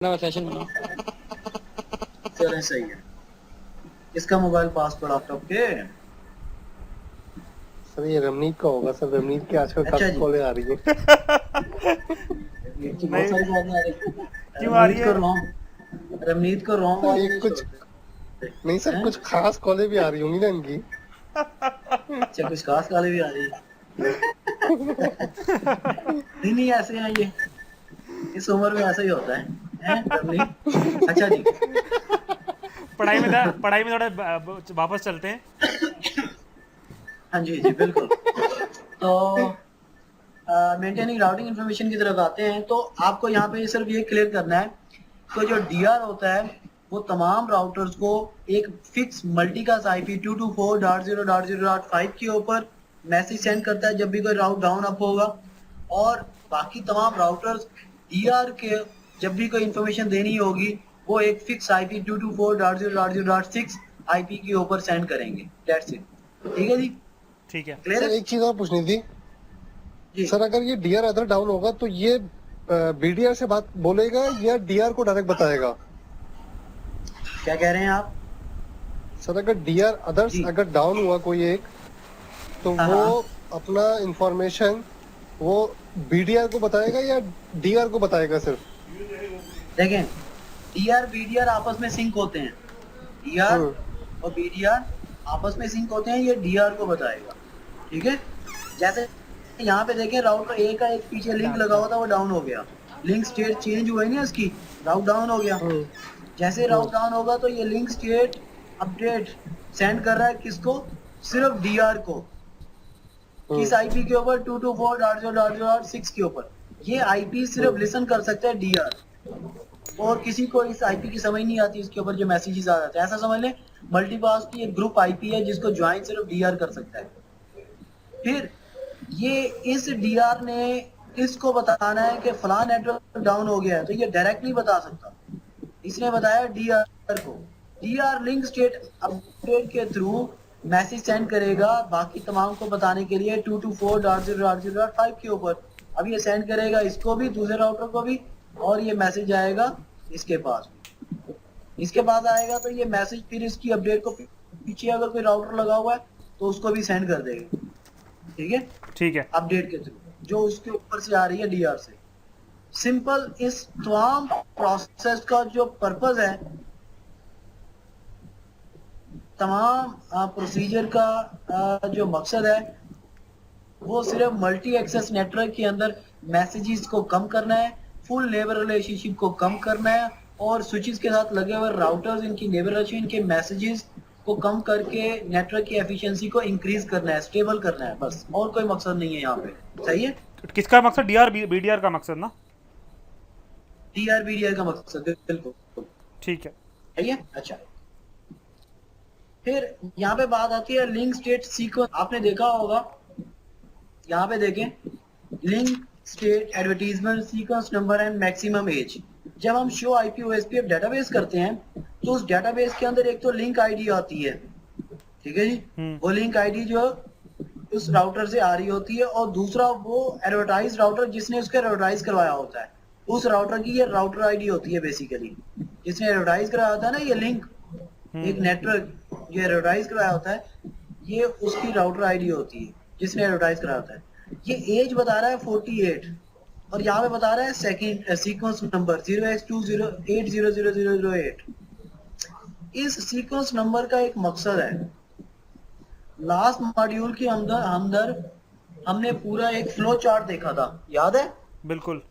ना सेशन बना। चलें सही है। इसका मोबाइल पासवर्ड लैपटॉप के। सर ये रमनीत का होगा सर। रमनीत की आजकल अच्छा काफी जी। कॉलें आ रही हैं। रमनीत की बहुत नहीं, सारी कॉल आ रही। क्यों आ रही है? रमनीत को रॉन्ग सर वाले ये नहीं कुछ छोड़ते नहीं सर, हैं। कुछ खास कॉलें भी आ रही होंगी ना इनकी। अच्छा, कुछ खास वाले भी आ रही है। नहीं नहीं, ऐसे हैं ये। इस उम्र में ऐसा ही होता है रमनीत। अच्छा जी। पढ़ाई में थोड़ा वापस चलते हैं। हाँ जी जी बिल्कुल। तो मेंटेनिंग राउटिंग इन्फॉर्मेशन की तरफ आते हैं। तो आपको यहाँ पे सिर्फ ये क्लियर करना है तो जो डीआर होता है वो तमाम राउटर्स को एक फिक्स मल्टीकास्ट आईपी 224.0.0.5 के ऊपर मैसेज सेंड करता है जब भी कोई राउट डाउन अप होगा। और बाकी तमाम राउटर्स डीआर के जब भी कोई इंफॉर्मेशन देनी होगी वो एक फिक्स आईपी 224.0.0.6 आईपी के ऊपर सेंड करेंगे। That's it. ठीक है जी। ठीक है। क्लियर सर है एक चीज और पूछनी थी। जी। सर अगर ये डीआर अदर डाउन होगा तो ये बीडीआर से बात बोलेगा या डीआर को डायरेक्ट बताएगा? क्या कह रहे हैं आप? सर अगर डीआर अदर्स जी। अगर डाउन हुआ कोई एक, तो हाँ वो हाँ। अपना इंफॉर्मेशन वो बीडीआर को बताएगा या डीआर को बताएगा सिर्फ? देखें, डीआर बीडीआर आपस में सिंक होते हैं। डीआर हम्म। और बीडीआर आपस में सिंक होते हैं, ये डीआर को बताएगा। ठीक है। जैसे यहाँ पे देखें, राउटर ए का एक पीछे लिंक लगा हुआ था, वो डाउन हो गया। लिंक स्टेट चेंज हुआ है ना इसकी, राउट डाउन हो गया। हम्म। जैसे हम्म। राउट डाउन होगा तो ये लिंक स्टेट अपडेट सेंड कर रहा है किसको? सिर्फ डीआर को। किस हम्म। आईपी के ऊपर? 224.0.0.6 के ऊपर। ये आईपी सिर्फ लिसन कर सकता है डीआर, और किसी को इस आईपी की समझ नहीं आती इसके ऊपर जो मैसेजेस आ जाते हैं। ऐसा समझ लें मल्टीपास की एक ग्रुप आईपी है जिसको ज्वाइन सिर्फ डीआर कर सकता है। फिर ये इस डीआर ने इसको बताना है कि फलां नेटवर्क डाउन हो गया है, तो ये डायरेक्टली बता सकता। इसने बताया डीआर को। डीआर लिंक स्टेट अपडेट के थ्रू मैसेज सेंड करेगा बाकी तमाम को बताने के लिए 224.0.0.5 के ऊपर। अब ये सेंड करेगा इसको भी, दूसरे राउटर को भी, और ये मैसेज आएगा इसके पास भी। इसके पास आएगा तो ये मैसेज फिर इसकी अपडेट को पीछे अगर कोई राउटर लगा हुआ है तो उसको भी सेंड कर देगा। ठीक है। ठीक है। अपडेट के थ्रू जो उसके ऊपर से आ रही है डीआर से। सिंपल इस तमाम प्रोसेस का जो पर्पस है, तमाम प्रोसीजर का जो मकसद है वो सिर्फ मल्टी एक्सेस नेटवर्क के अंदर मैसेजेस को कम करना है, फुल नेबर रिलेशनशिप को कम करना है, और स्विचेस के साथ लगे हुए राउटर्स इनकी नेबर रिलेशन के मैसेजेस को कम करके नेटवर्क की एफिशिएंसी को इंक्रीज करना है, स्टेबल करना है। बस और कोई मकसद नहीं है यहाँ पे। सही है। किसका मकसद? डीआर बीडीआर का मकसद ना? डीआर बीडीआर का मकसद बिल्कुल ठीक है। सही है। अच्छा, फिर यहाँ पे बात आती है लिंक स्टेट सीक्वेंस। आपने देखा होगा, यहाँ पे देखें, link state advertisement sequence number and maximum age. जब हम शो आईपी ओएसपीएफ डेटाबेस करते हैं तो उस डेटाबेस के अंदर एक तो लिंक आईडी आती है। ठीक है जी। वो लिंक आईडी जो उस राउटर से आ रही होती है, और दूसरा वो एडवर्टाइज राउटर जिसने उसका एडवर्टाइज करवाया होता है, उस राउटर की ये राउटर आईडी होती है बेसिकली। जिसने एडवर्टाइज कराया होता है ना, ये लिंक एक नेटवर्क जो एडवर्टाइज कराया होता है, ये उसकी राउटर आईडी होती है जिसने एडवर्टाइज कराया होता है। ये एज बता रहा है 48, और यहाँ पे बता रहा है सेकंड सीक्वेंस नंबर 0x20800008। इस सीक्वेंस नंबर का एक मकसद है। लास्ट मॉड्यूल के अंदर हमने पूरा एक फ्लो चार्ट देखा था, याद है? बिल्कुल।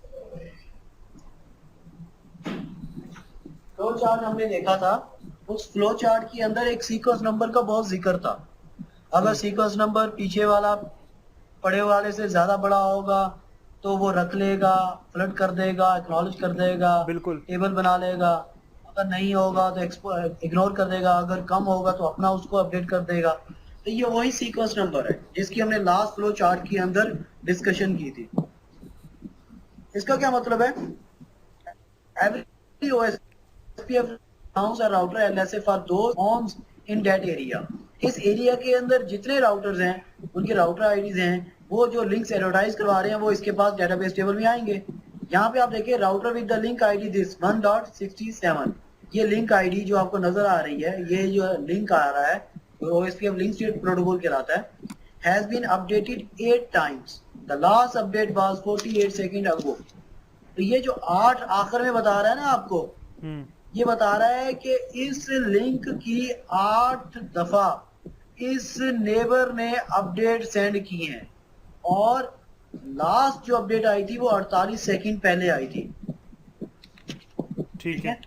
फ्लो चार्ट हमने देखा था। उस फ्लो चार्ट के अंदर एक सीक्वेंस नंबर का बहुत जिक्र था। अगर सीक्वेंस नंबर पीछे वाला पड़े वाले से ज्यादा बड़ा होगा तो वो रख लेगा, फ्लड कर देगा, एक्नॉलेज कर देगा, बिल्कुल। टेबल बना लेगा। अगर नहीं होगा तो इग्नोर कर देगा, अगर कम होगा तो अपना उसको अपडेट कर देगा। तो ये वही सीक्वेंस नंबर है जिसकी हमने लास्ट फ्लो चार्ट के अंदर डिस्कशन की थी। इसका क्या मतलब है? Every OSPF a router LSA for those homes in that area। इस एरिया के अंदर जितने राउटर्स हैं उनके राउटर आईडीज हैं, वो जो लिंक्स एडवर्टाइज करवा रहे हैं वो इसके पास डेटाबेस टेबल में आएंगे। यहाँ पे आप देखिए router with the link ID this 1.67, ये लिंक आईडी जो आपको नजर आ रही है, ये जो लिंक आ रहा है OSPF लिंक स्टेट प्रोटोकॉल कहलाता है, has been updated 8 times, the last update was 48 second ago. तो ये जो 8 आखिर में बता रहा है ना आपको, ये बता रहा है कि इस लिंक की 8 दफा इस नेबर ने अपडेट सेंड की है, और लास्ट जो अपडेट आई थी वो 48 सेकंड पहले आई थी। ठीक है।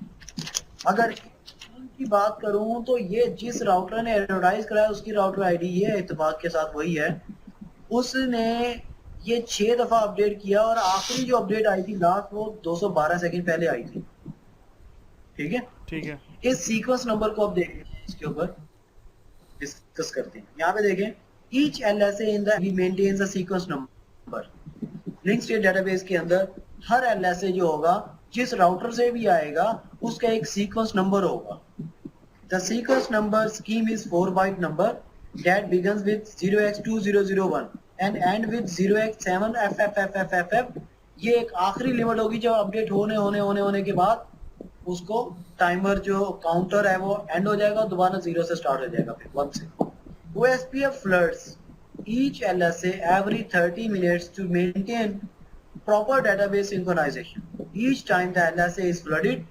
अगर की बात करूं तो ये जिस राउटर ने एडवर्टाइज कराया उसकी राउटर आईडी ये इत्तेफाक के साथ वही है, उसने ये 6 दफा अपडेट किया और आखिरी जो अपडेट आई थी लास्ट वो 212 सेकंड पहले आई थी। ठीक है, ठीक है। इस सीक्वेंस नंबर को अब देखते हैं, इसके ऊपर डिस्कस करते हैं। यहाँ पे देखें, each LSA in the maintains a sequence number. Link state database के अंदर हर LSA जो होगा, जिस राउटर से भी आएगा उसका एक सीक्वेंस नंबर होगा। The sequence number scheme is 4 byte number that begins with 0x2001 and end with 0x7FFFFF। ये एक आखिरी लिमिट होगी जब अपडेट होने के बाद उसको टाइमर जो काउंटर है वो एंड हो जाएगा, दोबारा 0 से स्टार्ट हो जाएगा, फिर 1 से। OSPF floods each LSA every 30 minutes to maintain proper database synchronization. Each time the LSA is flooded,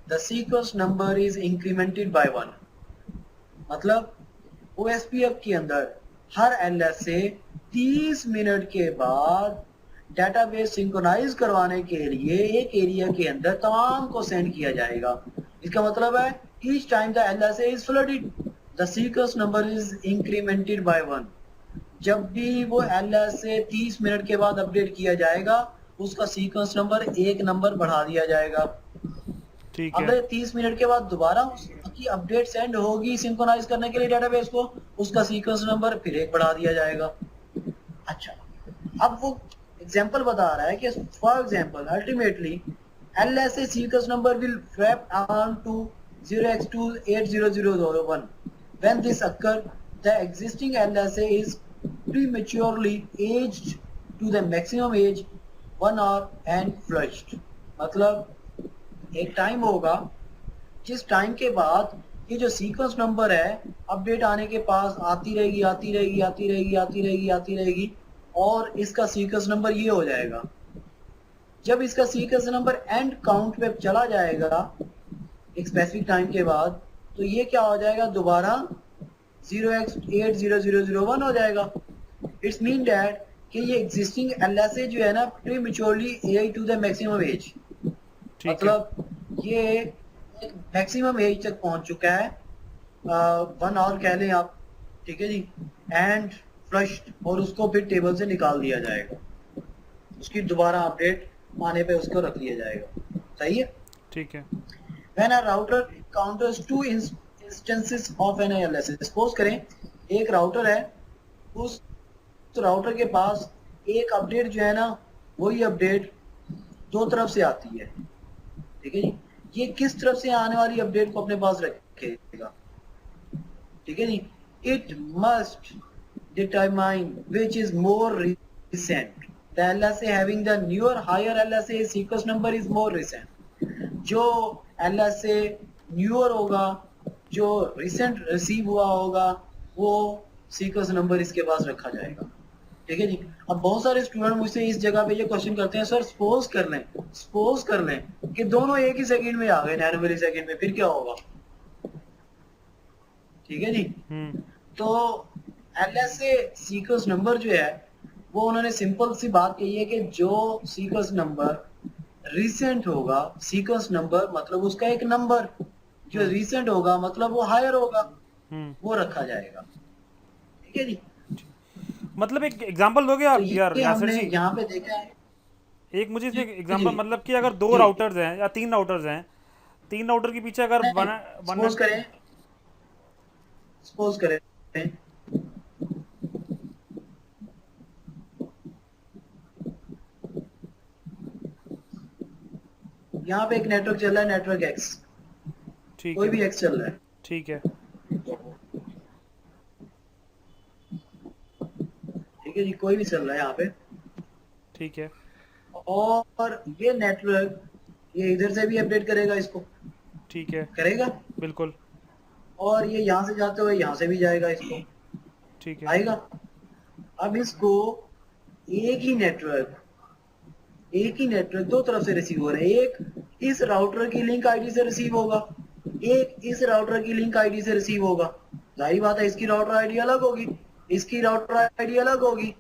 the sequence number is incremented by 1। मतलब OSPF के अंदर हर LSA 30 मिनट के बाद डेटाबेस सिंक्रोनाइज करवाने के लिए एक एरिया के अंदर तमाम को सेंड किया जाएगा। इसका मतलब है each time the LSA is flooded, the sequence number is incremented by 1। जब भी वो LSA 30 मिनट के बाद अपडेट किया जाएगा उसका सीक्वेंस नंबर 1 नंबर बढ़ा दिया जाएगा। ठीक है। अगर 30 मिनट के बाद दोबारा उसकी अपडेट सेंड होगी सिंक्रोनाइज करने के लिए डेटाबेस को, उसका सीक्वेंस नंबर फिर 1 बढ़ा दिया जाएगा। अच्छा, अब वो एग्जांपल बता रहा है कि for example ultimately LSA sequence number will swap on to 0x280001। When this occur, the existing LSA is prematurely aged to the maximum age 1 hour and flushed। मतलब एक टाइम होगा जिस टाइम के बाद ये जो सीक्वेंस नंबर है update आने के पास आती रहेगी और इसका सीक्वेंस नंबर ये हो जाएगा। जब इसका सीक्वेंस नंबर एंड काउंट पे चला जाएगा एक स्पेसिफिक टाइम के बाद, तो ये क्या हो जाएगा, दोबारा 0x80001 हो जाएगा। इट्स मीन दैट कि ये एग्जिस्टिंग LSA जो है ना prematurely age to the maximum age, मतलब ये एक मैक्सिमम एज तक पहुंच चुका है, 1 आवर कह लें आप, ठीक है जी, एंड फ्लश्ड, और उसको फिर टेबल से निकाल दिया जाएगा, उसकी दोबारा अपडेट आने पे उसको रख लिया जाएगा। सही है, ठीक है। When a router counters 2 instances of an LSA, suppose करें एक राउटर है, उस राउटर के पास एक अपडेट जो है ना वही अपडेट 2 तरफ से आती है। ठीक है जी, ये किस तरफ से आने वाली अपडेट को अपने पास रखेगा। ठीक है जी, it must determine which is more recent। The LSA having the newer higher LSA sequence number is more recent। जो LSA न्यूअर होगा, जो रिसेंट रिसीव हुआ होगा, वो सीक्वेंस नंबर इसके पास रखा जाएगा। ठीक है जी। अब बहुत सारे स्टूडेंट मुझसे इस जगह पे ये क्वेश्चन करते हैं, सर सपोज कर लें कि दोनों एक ही सेकंड में आ गए, 9 मिली सेकंड में, फिर क्या होगा। ठीक है जी। तो LSA सीक्वेंस नंबर जो है वो उन्होंने सिंपल सी बात कही है कि जो सीक्वेंस नंबर रिसेंट होगा, सीक्वेंस नंबर मतलब उसका एक नंबर जो रिसेंट होगा मतलब वो हायर होगा, वो रखा जाएगा। ठीक है जी। मतलब एक एग्जांपल दोगे आप तो यार यासर जी? यहाँ पे देखा है एक मुझे इसमें एग्जांपल, जी। मतलब कि अगर 2 राउटर्स हैं या 3 राउटर्स हैं, 3 राउटर के पीछे अगर सपोज करें यहाँ पे एक नेटवर्क चल रहा है, नेटवर्क X, ठीक कोई है, भी X चल रहा है, ठीक है, ठीक है जी, कोई भी चल रहा है यहाँ पे। ठीक है। और ये नेटवर्क ये इधर से भी अपडेट करेगा इसको, ठीक है, करेगा, बिल्कुल, और ये यहाँ से जाते हुए यहाँ से भी जाएगा इसको, ठीक है, आएगा। अब इसको एक ही नेटवर्क दो तरफ से रिसीव हो रहा है। एक इस राउटर की लिंक आईडी से रिसीव होगा, एक इस राउटर की लिंक आईडी से रिसीव होगा। जाहिर बात है इसकी राउटर आईडी अलग होगी, इसकी राउटर आईडी अलग होगी,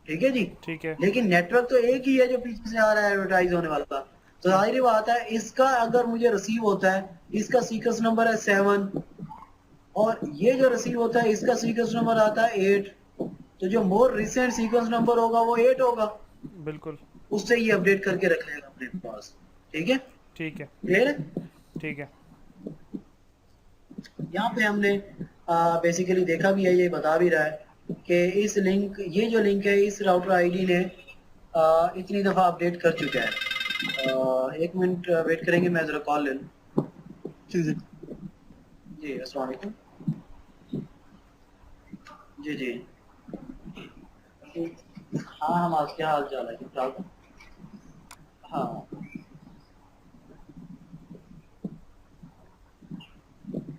ठीक है जी। ठीक है, लेकिन नेटवर्क तो एक ही है जो पीछे से आ रहा है एडवर्टाइज होने वाला। तो जाहिर बात है इसका अगर मुझे रिसीव होता है, इसका सीक्वेंस नंबर है 7 और ये जो रिसीव होता है इसका सीक्वेंस नंबर आता है 8, तो जो मोर रिसेंट सीक्वेंस नंबर होगा वो 8 होगा, बिल्कुल, उससे ये अपडेट करके रख लेगा अपने पास, ठीक है, ठीक है, क्लियर है। ठीक है, यहाँ पे हमने बेसिकली देखा भी है, ये बता भी रहा है कि इस लिंक, ये जो लिंक है इस राउटर आईडी ने इतनी दफा अपडेट कर चुका है। एक मिनट वेट करेंगे, मैं जरा कॉल ले लूँ। जी अस्सलाम वालेकुम। जी जी हाँ, हम आज क्या हाल चाल है, ठीक ठाक हो? हाँ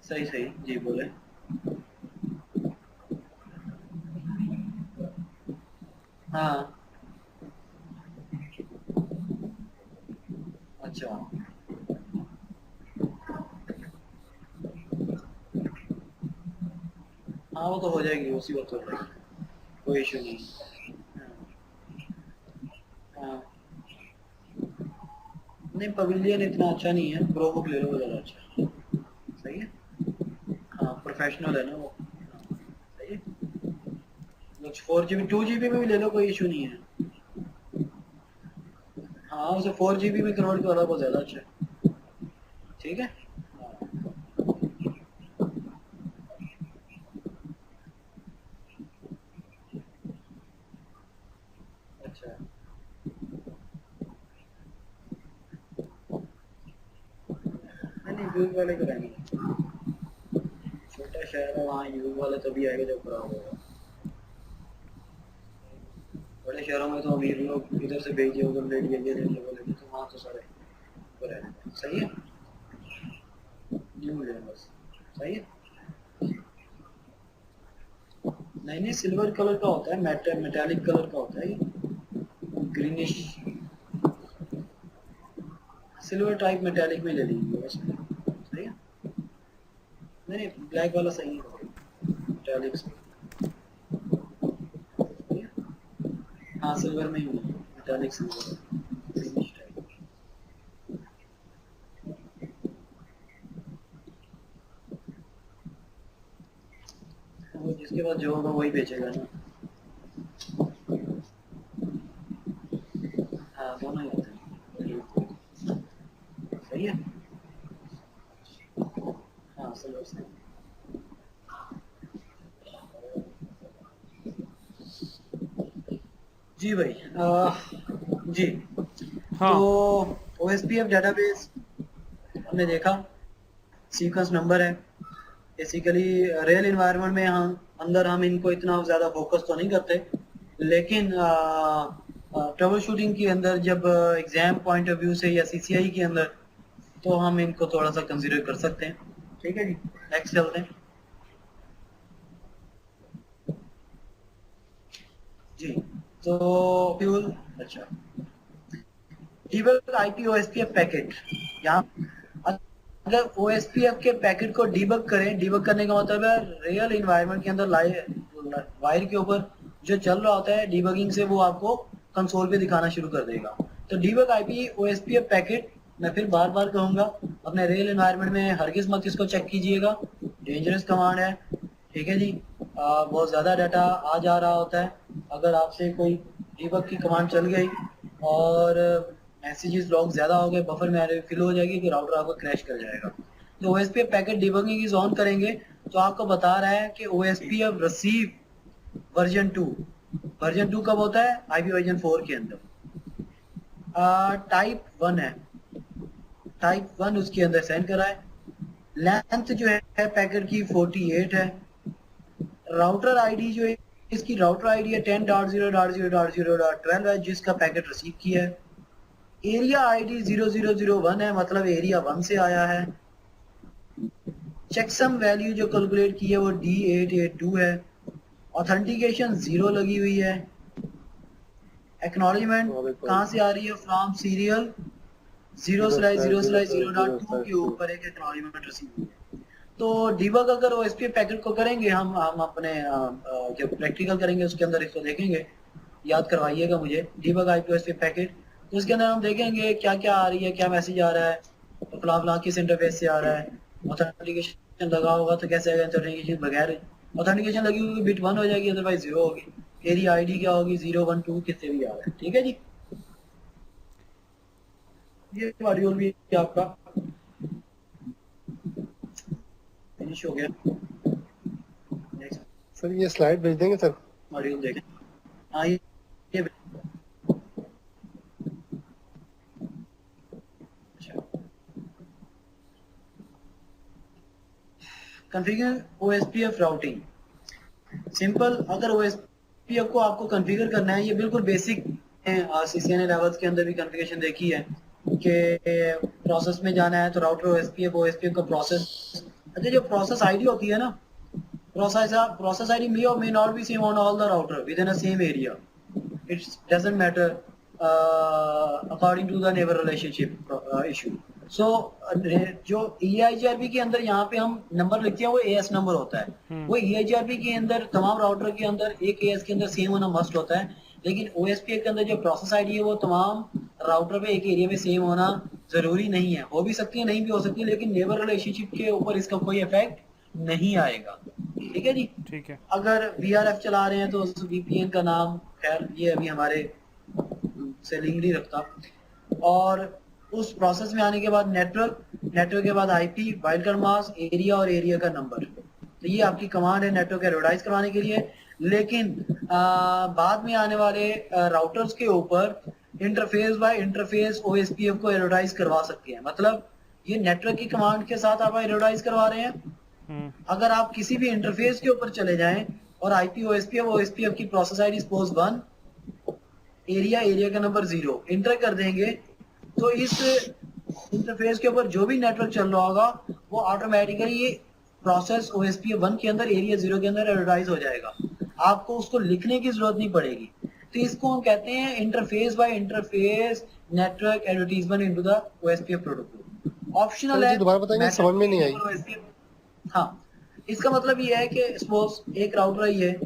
सही सही, जी बोले। हाँ अच्छा, हाँ वो तो हो जाएगी, उसी वक्त हो जाएगी, कोई इशू नहीं। हाँ नहीं, पवेलियन इतना अच्छा नहीं है, प्रो बुक ले लो, वो ज़्यादा अच्छा है। सही है, हाँ प्रोफेशनल है ना वो। हाँ, सही है। 4 GB 2 GB में भी ले लो, कोई इशू नहीं है। हाँ उसे 4 GB में कन्वर्ट करा, बहुत ज़्यादा अच्छा है, ठीक है। हाँ, अच्छा नहीं नहीं, यूज वाले को रहेंगे, छोटा शहर है वहाँ यूज वाले तभी आएगा जब खराब होगा। बड़े शहरों में तो अमीर लोग इधर से भेजिए, उधर ले लिए, ये ले लिए, वो ले लिए, तो वहाँ तो सारे वो रहने। सही है, न्यू ले बस, सही है। नहीं नहीं, सिल्वर कलर का होता है, मेटालिक कलर का होता है ये, ग्रीनिश सिल्वर टाइप मेटालिक में ले लीजिए बस, सही है। नहीं नहीं, ब्लैक वाला सही है, मेटालिक सही है। हाँ सिल्वर में ही मेटालिक सिल्वर, ग्रीनिश टाइप। वो जिसके पास जो होगा वही बेचेगा ना। हाँ दोनों ही होते हैं, सही है। हाँ सिल्वर से। जी भाई जी, हाँ, तो OSPF डेटाबेस हमने देखा, सीक्वेंस नंबर है। बेसिकली रियल इन्वायरमेंट में हम अंदर हम इनको इतना ज़्यादा फोकस तो नहीं करते, लेकिन ट्रबल शूटिंग के अंदर जब एग्जाम पॉइंट ऑफ व्यू से या CCI के अंदर, तो हम इनको थोड़ा सा कंसीडर कर सकते हैं, ठीक है जी। नेक्स्ट चलते हैं जी। तो फ्यूल, अच्छा, डीबग IP OSPF पैकेट, यहाँ अगर OSPF के पैकेट को डीबग करें, डीबग करने का मतलब है रियल इन्वायरमेंट के अंदर वायर के ऊपर जो चल रहा होता है, डीबगिंग से वो आपको कंसोल पे दिखाना शुरू कर देगा। तो डीबग IP OSPF पैकेट, मैं फिर बार बार कहूंगा, अपने रियल इन्वायरमेंट में हरगिज मत इसको चेक कीजिएगा, डेंजरस कमांड है, ठीक है जी। बहुत ज़्यादा डाटा आ जा रहा होता है, अगर आपसे कोई डीबग की कमांड चल गई और मैसेजेस लॉग ज़्यादा हो गए, बफर में फिल हो जाएगी, कि राउटर आपका क्रैश कर जाएगा। तो OSPF packet debugging is on करेंगे तो आपको बता रहा है कि OSPF रिसीव वर्जन 2। वर्जन 2 कब होता है? IP वर्जन 4 के अंदर। टाइप 1 है, टाइप 1 उसके अंदर सेंड करा है। लेंथ जो है पैकेट की 48 है। राउटर आईडी जो इसकी राउटर आईडी है 10.0.0.0.12 है जिसका पैकेट रिसीव किया है। एरिया आईडी 0001 है, मतलब एरिया 1 से आया है। चेकसम वैल्यू जो कैलकुलेट की है वो D882 है। ऑथेंटिकेशन 0 लगी हुई है। एक्नॉलेजमेंट कहाँ से आ रही है? फ्रॉम सीरियल 0/0/0.2 के ऊपर एक एक्नॉलेजमेंट रिसीव हुई है। तो डीबग अगर ओएसपी पैकेट को करेंगे हम अपने जब प्रैक्टिकल करेंगे उसके अंदर इसको देखेंगे, याद करवाइएगा मुझे। डीबग आईपी ओएसपी पैकेट, तो उसके अंदर हम देखेंगे क्या क्या आ रही है, क्या मैसेज आ रहा है, तो फलां किस इंटरफेस से आ रहा है। ऑथेंटिकेशन लगा होगा तो कैसे आएगा? ऑथेंटिकेशन बगैर ऑथेंटिकेशन लगी होगी बिट 1 हो जाएगी, अदरवाइज 0 होगी। एरिया आईडी क्या होगी? 0 1 2 किससे भी आ रहा है। ठीक है जी, ये मॉड्यूल भी आपका फिनिश हो गया। नेक्स्ट सर ये स्लाइड भेज देंगे सर? मॉड्यूल देखें। हाँ ये कॉन्फ़िगर ओएसपीएफ राउटिंग। सिंपल, अगर ओएसपीएफ को आपको कॉन्फ़िगर करना है, ये बिल्कुल बेसिक है। सीसीएनए लेवल्स के अंदर भी कॉन्फ़िगरेशन देखी है कि प्रोसेस में जाना है तो राउटर ओएसपीएफ का प्रोसेस। अच्छा, जो प्रोसेस आईडी होती है ना, process ID may or may not be same on all the router within a same area. It doesn't matter according to the neighbor relationship issue. So जो EIGRP के अंदर यहाँ पे हम नंबर लिखते हैं वो AS नंबर होता है। वो EIGRP के अंदर तमाम राउटर के अंदर एक AS के अंदर सेम होना मस्ट होता है, लेकिन OSPF के अंदर जो प्रोसेस आईडी है वो तमाम राउटर पे एक एरिया में सेम होना जरूरी नहीं है। हो भी सकती है, नहीं भी हो सकती है, लेकिन नेबर रिलेशनशिप के ऊपर इसका कोई इफेक्ट नहीं आएगा। ठीक है जी, ठीक है। अगर VRF चला रहे हैं तो उस VPN का नाम, खैर ये अभी हमारे से लिंक नहीं रखता। और उस प्रोसेस में आने के बाद नेटवर्क के बाद IP, वाइल्डकार्ड मास्क, एरिया और एरिया का नंबर। तो ये आपकी कमांड है नेटवर्क एडवर्टाइज करवाने के लिए। लेकिन बाद में आने वाले राउटर्स के ऊपर इंटरफेस बाय इंटरफेस OSPF को एडवर्टाइज करवा सकते हैं। मतलब ये नेटवर्क की कमांड के साथ आप एडवर्टाइज करवा रहे हैं। अगर आप किसी भी इंटरफेस के ऊपर चले जाएं और IP OSPF की प्रोसेस आईडी सपोज 1, एरिया का नंबर 0 इंटर कर देंगे, तो इस इंटरफेस के ऊपर जो भी नेटवर्क चल रहा होगा वो ऑटोमेटिकली ये प्रोसेस OSPF 1 के अंदर एरिया 0 के अंदर एडवर्टाइज हो जाएगा। आपको उसको लिखने की जरूरत नहीं पड़ेगी। तो इसको हम कहते हैं interface by interface network advertisement into the OSPF protocol. Optional है, दोबारा बताएंगे, समझ में नहीं आई। हाँ, इसका मतलब ये है कि सपोज एक राउटर ही है,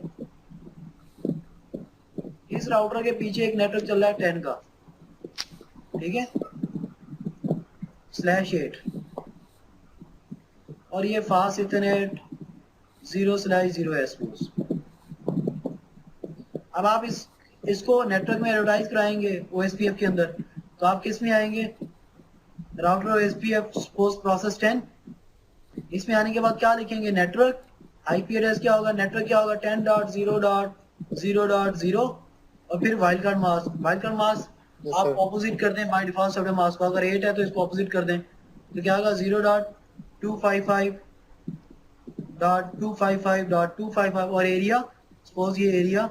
इस राउटर के पीछे एक नेटवर्क चल रहा है 10 का, ठीक है, /8, और ये फास्ट इथरनेट 0/0 है सपोज। अब आप इसको नेटवर्क में एडवर्टाइज कराएंगे OSPF के अंदर, तो आप किस में आएंगे? राउटर OSPF सपोज प्रोसेस 10, इसमें आने के बाद क्या लिखेंगे? नेटवर्क IP एड्रेस क्या होगा? नेटवर्क क्या होगा? 10.0.0.0 और फिर वाइल्डकार्ड मास्क आप ऑपोजिट कर दें बाय डिफॉल्ट सब मास्क को। अगर 8 है तो इसको ऑपोजिट कर दें, तो क्या होगा? 0.255.255.255 और एरिया सपोज ये एरिया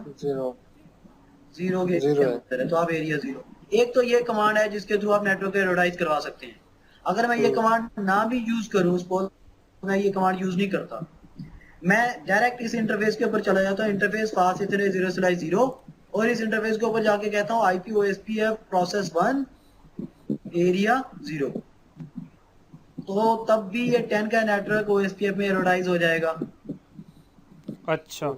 0 के अंदर है तो आप एरिया 0। एक तो ये कमांड है जिसके थ्रू आप नेटवर्क एडवर्टाइज करवा सकते हैं। अगर मैं ये कमांड ना भी यूज करूं, सपोज मैं ये कमांड यूज नहीं करता, मैं डायरेक्ट इस इंटरफेस के ऊपर चला जाता हूँ, इंटरफेस फास्ट इतने 0/0, और इस इंटरफेस के ऊपर जाके कहता हूँ IP OSPF प्रोसेस 1 एरिया 0, तो तब भी ये 10 का नेटवर्क OSPF में एडवर्टाइज हो जाएगा। अच्छा,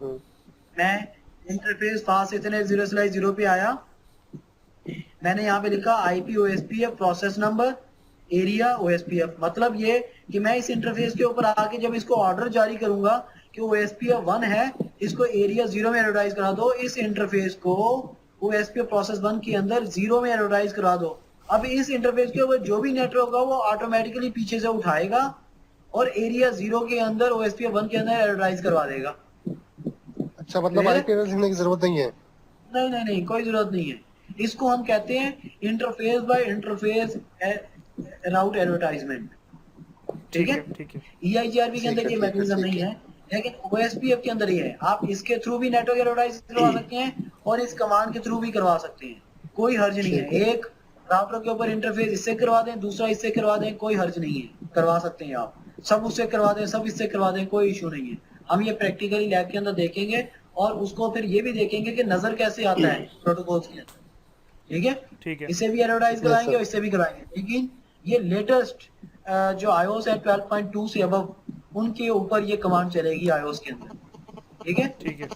मैं इंटरफेस फास्ट इतने 0/0 पे आया, मैंने यहाँ पे लिखा IP OSPF process number area OSPF, मतलब ये कि मैं इस इंटरफेस के ऊपर आके जब इसको ऑर्डर जारी करूंगा कि OSPF 1 है, इसको एरिया 0 में एडवर्टाइज करा दो, इस इंटरफेस को OSPF प्रोसेस 1 के अंदर 0 में एडवर्टाइज करा दो। अब इस इंटरफेस के ऊपर जो भी नेटवर्क होगा वो ऑटोमेटिकली पीछे से उठाएगा और एरिया 0 के अंदर OSPF 1 के अंदर एडवर्टाइज करवा देगा। अच्छा, मतलब IP एड्रेस लिखने की जरूरत नहीं है? नहीं, कोई जरूरत नहीं है। इसको हम कहते हैं interface by interface route advertisement. ठीक है। EIGRP के अंदर ये मैकेनिज्म नहीं है, लेकिन OSPF के अंदर ये है, आप इसके थ्रू भी नेटवर्क एडवर्टाइज करवा सकते हैं और इस कमांड के थ्रू भी करवा सकते हैं, कोई हर्ज नहीं ठीक है। है। एक राउटर के ऊपर इंटरफेस इससे करवा दें, दूसरा इससे करवा दें, कोई हर्ज नहीं है, करवा सकते हैं आप। सब उससे करवा दें, सब इससे करवा दें, कोई इशू नहीं है। हम ये प्रैक्टिकली लैब के अंदर देखेंगे और उसको फिर ये भी देखेंगे कि नजर कैसे आता है प्रोटोकॉल्स के अंदर, ठीक है। ठीक है। इसे भी एडवर्टाइज यस कराएंगे सर। और इससे भी कराएंगे, लेकिन ये लेटेस्ट जो iOS है 12.2 से अब उनके ऊपर ये कमांड चलेगी iOS के अंदर, ठीक है। ठीक है।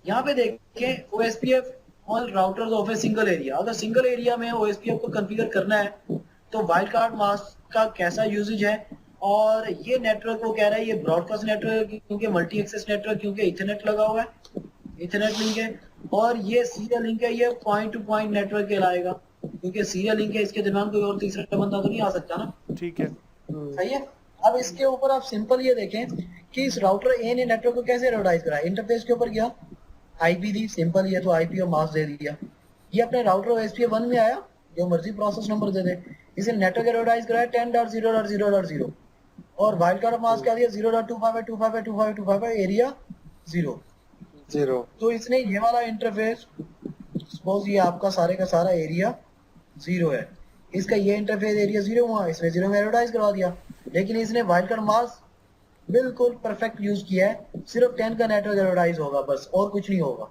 यहाँ पे देखें OSPF on routers of a single area. अगर सिंगल एरिया में OSPF को कॉन्फ़िगर करना है तो वाइल्ड कार्ड मास्क का कैसा यूजेज है। और ये नेटवर्क वो कह रहा है ये ब्रॉडकास्ट नेटवर्क क्योंकि मल्टी एक्सेस नेटवर्क क्योंकि इथरनेट लगा हुआ है, इथरनेट लिंक है। और ये सीरियल लिंक है, ये पॉइंट टू पॉइंट नेटवर्क कहलाएगा क्योंकि सीरियल लिंक है, इसके दरम्यान कोई और तीसरा बंदा तो नहीं आ सकता ना, ठीक है। सही है। अब इसके ऊपर आप सिंपल ये देखें कि इस राउटर ए ने नेटवर्क को कैसे एडवर्टाइज करा। इंटरफेस के ऊपर गया, आईपी दी, सिंपल ये तो आईपी और मास्क दे दिया। ये अपने राउटर OSPF 1 में आया, जो मर्जी प्रोसेस नंबर दे दे, इसे नेटवर्क एडवर्टाइज कराया 10.0.0.0 और वाइल्ड कार्ड मास्क क्या दिया 0.255.255.255 एरिया 0। 0। तो इसने ये वाला इंटरफेस, सपोज ये आपका सारे का सारा एरिया 0 है, इसका ये इंटरफेस एरिया 0 हुआ, इसने 0 में एडवर्टाइज करवा दिया। लेकिन इसने वाइल्ड कार्ड मास्क बिल्कुल परफेक्ट यूज किया है, सिर्फ 10 का नेटवर्क एडवर्टाइज होगा बस, और कुछ नहीं होगा।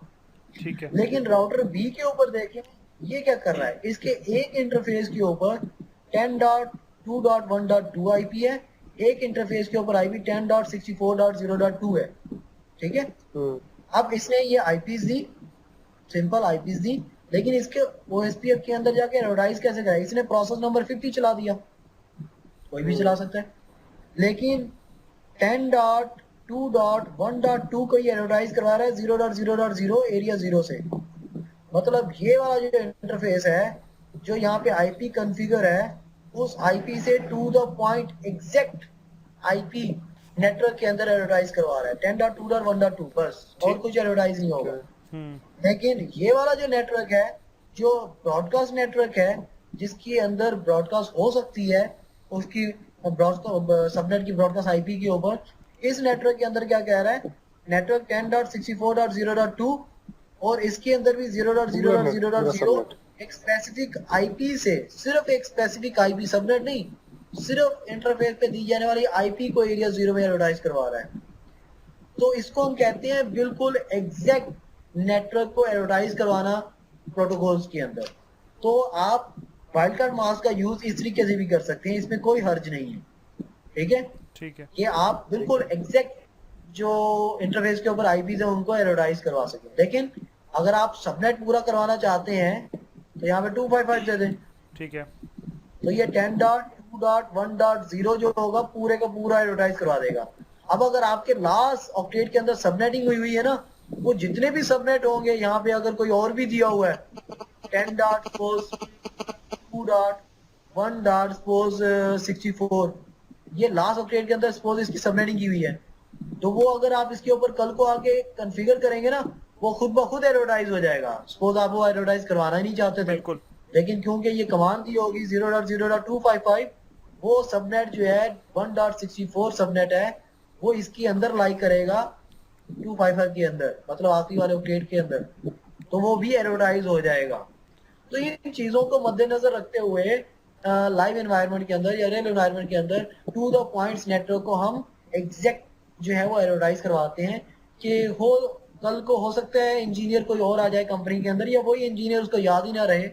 ठीक है। लेकिन राउटर बी के ऊपर देखें ये क्या कर रहा है, इसके एक इंटरफेस के ऊपर 10.2.1.2 आईपी है, एक इंटरफेस के ऊपर आईपी 10.64.0.2 है, ठीक है। अब इसने ये आईपीस दी, सिंपल आईपीस दी, लेकिन इसके OSPF के अंदर जाके एडवर्टाइज कैसे करा, इसने प्रोसेस नंबर 50 चला दिया, कोई भी चला सकता है। लेकिन 10.2.1.2 को ये एडवर्टाइज करवा रहा है 0.0.0 एरिया 0 से। मतलब ये वाला जो इंटरफेस है, जो यहाँ पे आईपी कॉन्फ़िगर है, उस आईपी से to the point exact IP network के अंदर एडवर्टाइज करवा रहा है 10.2.1.2 बस, और कुछ एडवर्टाइज नहीं होगा। लेकिन ये वाला जो नेटवर्क है, जो ब्रॉडकास्ट नेटवर्क है, जिसके अंदर ब्रॉडकास्ट हो सकती है, उसकी सबनेट की ब्रॉडकास्ट आईपी के ऊपर, इस नेटवर्क के अंदर क्या कह रहा है, नेटवर्क 10.64.0.2 और इसके अंदर भी 0.0.0.0 एक स्पेसिफिक आईपी से, सिर्फ एक स्पेसिफिक आईपी, सबनेट नहीं, सिर्फ इंटरफेस पे दी जाने वाली आईपी को एरिया 0 में एडवर्टाइज करवा रहा है। तो इसको हम कहते हैं बिल्कुल एग्जैक्ट नेटवर्क को एडवर्टाइज करवाना प्रोटोकॉल्स के अंदर। तो आप वाइल्ड कार्ड मास्क का यूज इस तरीके से भी कर सकते हैं, इसमें कोई हर्ज नहीं है, ठीक है। ठीक है। कि आप बिल्कुल एग्जैक्ट जो इंटरफेस के ऊपर आईपीज है उनको एडवर्टाइज करवा सकें। लेकिन अगर आप सबनेट पूरा करवाना चाहते हैं तो यहाँ पे 255 दे दें, ठीक है। तो ये 10.2.1.0 जो होगा पूरे का पूरा एडवर्टाइज करवा देगा। अब अगर आपके लास्ट ऑक्टेट के अंदर सबनेटिंग हुई है ना, वो जितने भी सबनेट होंगे, यहाँ पे अगर कोई और भी दिया हुआ है 10.2.1.64, ये लास्ट ऑक्टेट के अंदर सपोज इसकी सबनेटिंग की हुई है, तो वो अगर आप इसके ऊपर कल को आके कॉन्फ़िगर करेंगे ना, वो खुद ब खुद एडवर्टाइज हो जाएगा। सपोज आप वो एडवर्टाइज करवाना ही नहीं चाहते थे, बिल्कुल। लेकिन क्योंकि ये कमांड दी होगी 0.0.255, वो सबनेट जो है 1.64 सबनेट है, वो इसके अंदर लाइक करेगा 255 के अंदर, मतलब आखिरी वाले ऑक्टेट के अंदर, तो वो भी एडवर्टाइज हो जाएगा। तो इन चीजों को मद्देनजर रखते हुए लाइव एनवायरनमेंट के अंदर या रियल एनवायरनमेंट के अंदर टू द पॉइंट्स नेटवर्क को हम एग्जैक्ट जो है वो एडवर्टाइज करवाते हैं। कि हो कल को हो सकता है इंजीनियर कोई और आ जाए कंपनी के अंदर, या वही इंजीनियर उसको याद ही ना रहे,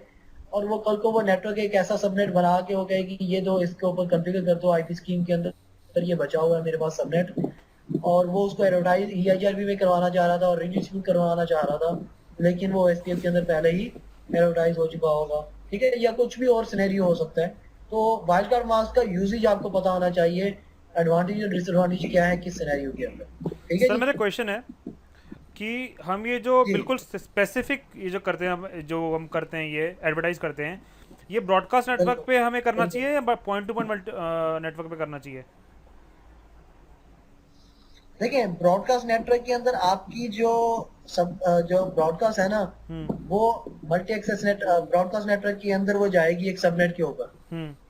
और वो कल को वो नेटवर्क एक ऐसा सबनेट बना के वो कहे कि ये दो इसके ऊपर कॉन्फ़िगर कर दो आईपी स्कीम के अंदर, ये बचा हुआ है मेरे पास सबनेट, और वो उसको एडवर्टाइज EIGRP में करवाना चाह रहा था और रजिस्ट्रेशन करवाना चाह रहा था, लेकिन वो SPF के अंदर पहले ही एडवर्टाइज हो चुका होगा, ठीक है। या कुछ भी और सिनेरियो हो सकता है। तो वाइल्ड कार्ड मास्क का यूजेज आपको पता होना चाहिए, एडवांटेज और डिसएडवांटेज क्या है किस सिनेरियो के अंदर, ठीक है। सर मेरा क्वेश्चन है कि हम ये जो जी। बिल्कुल स्पेसिफिक ये जो करते हैं, जो हम करते हैं, ये एडवर्टाइज करते हैं, ये ब्रॉडकास्ट नेटवर्क पे हमें करना चाहिए या पॉइंट टू पॉइंट नेटवर्क पे करना चाहिए? देखिए ब्रॉडकास्ट नेटवर्क के अंदर आपकी जो ब्रॉडकास्ट है ना, वो multi access net broadcast network के अंदर वो जाएगी एक सबनेट के ऊपर,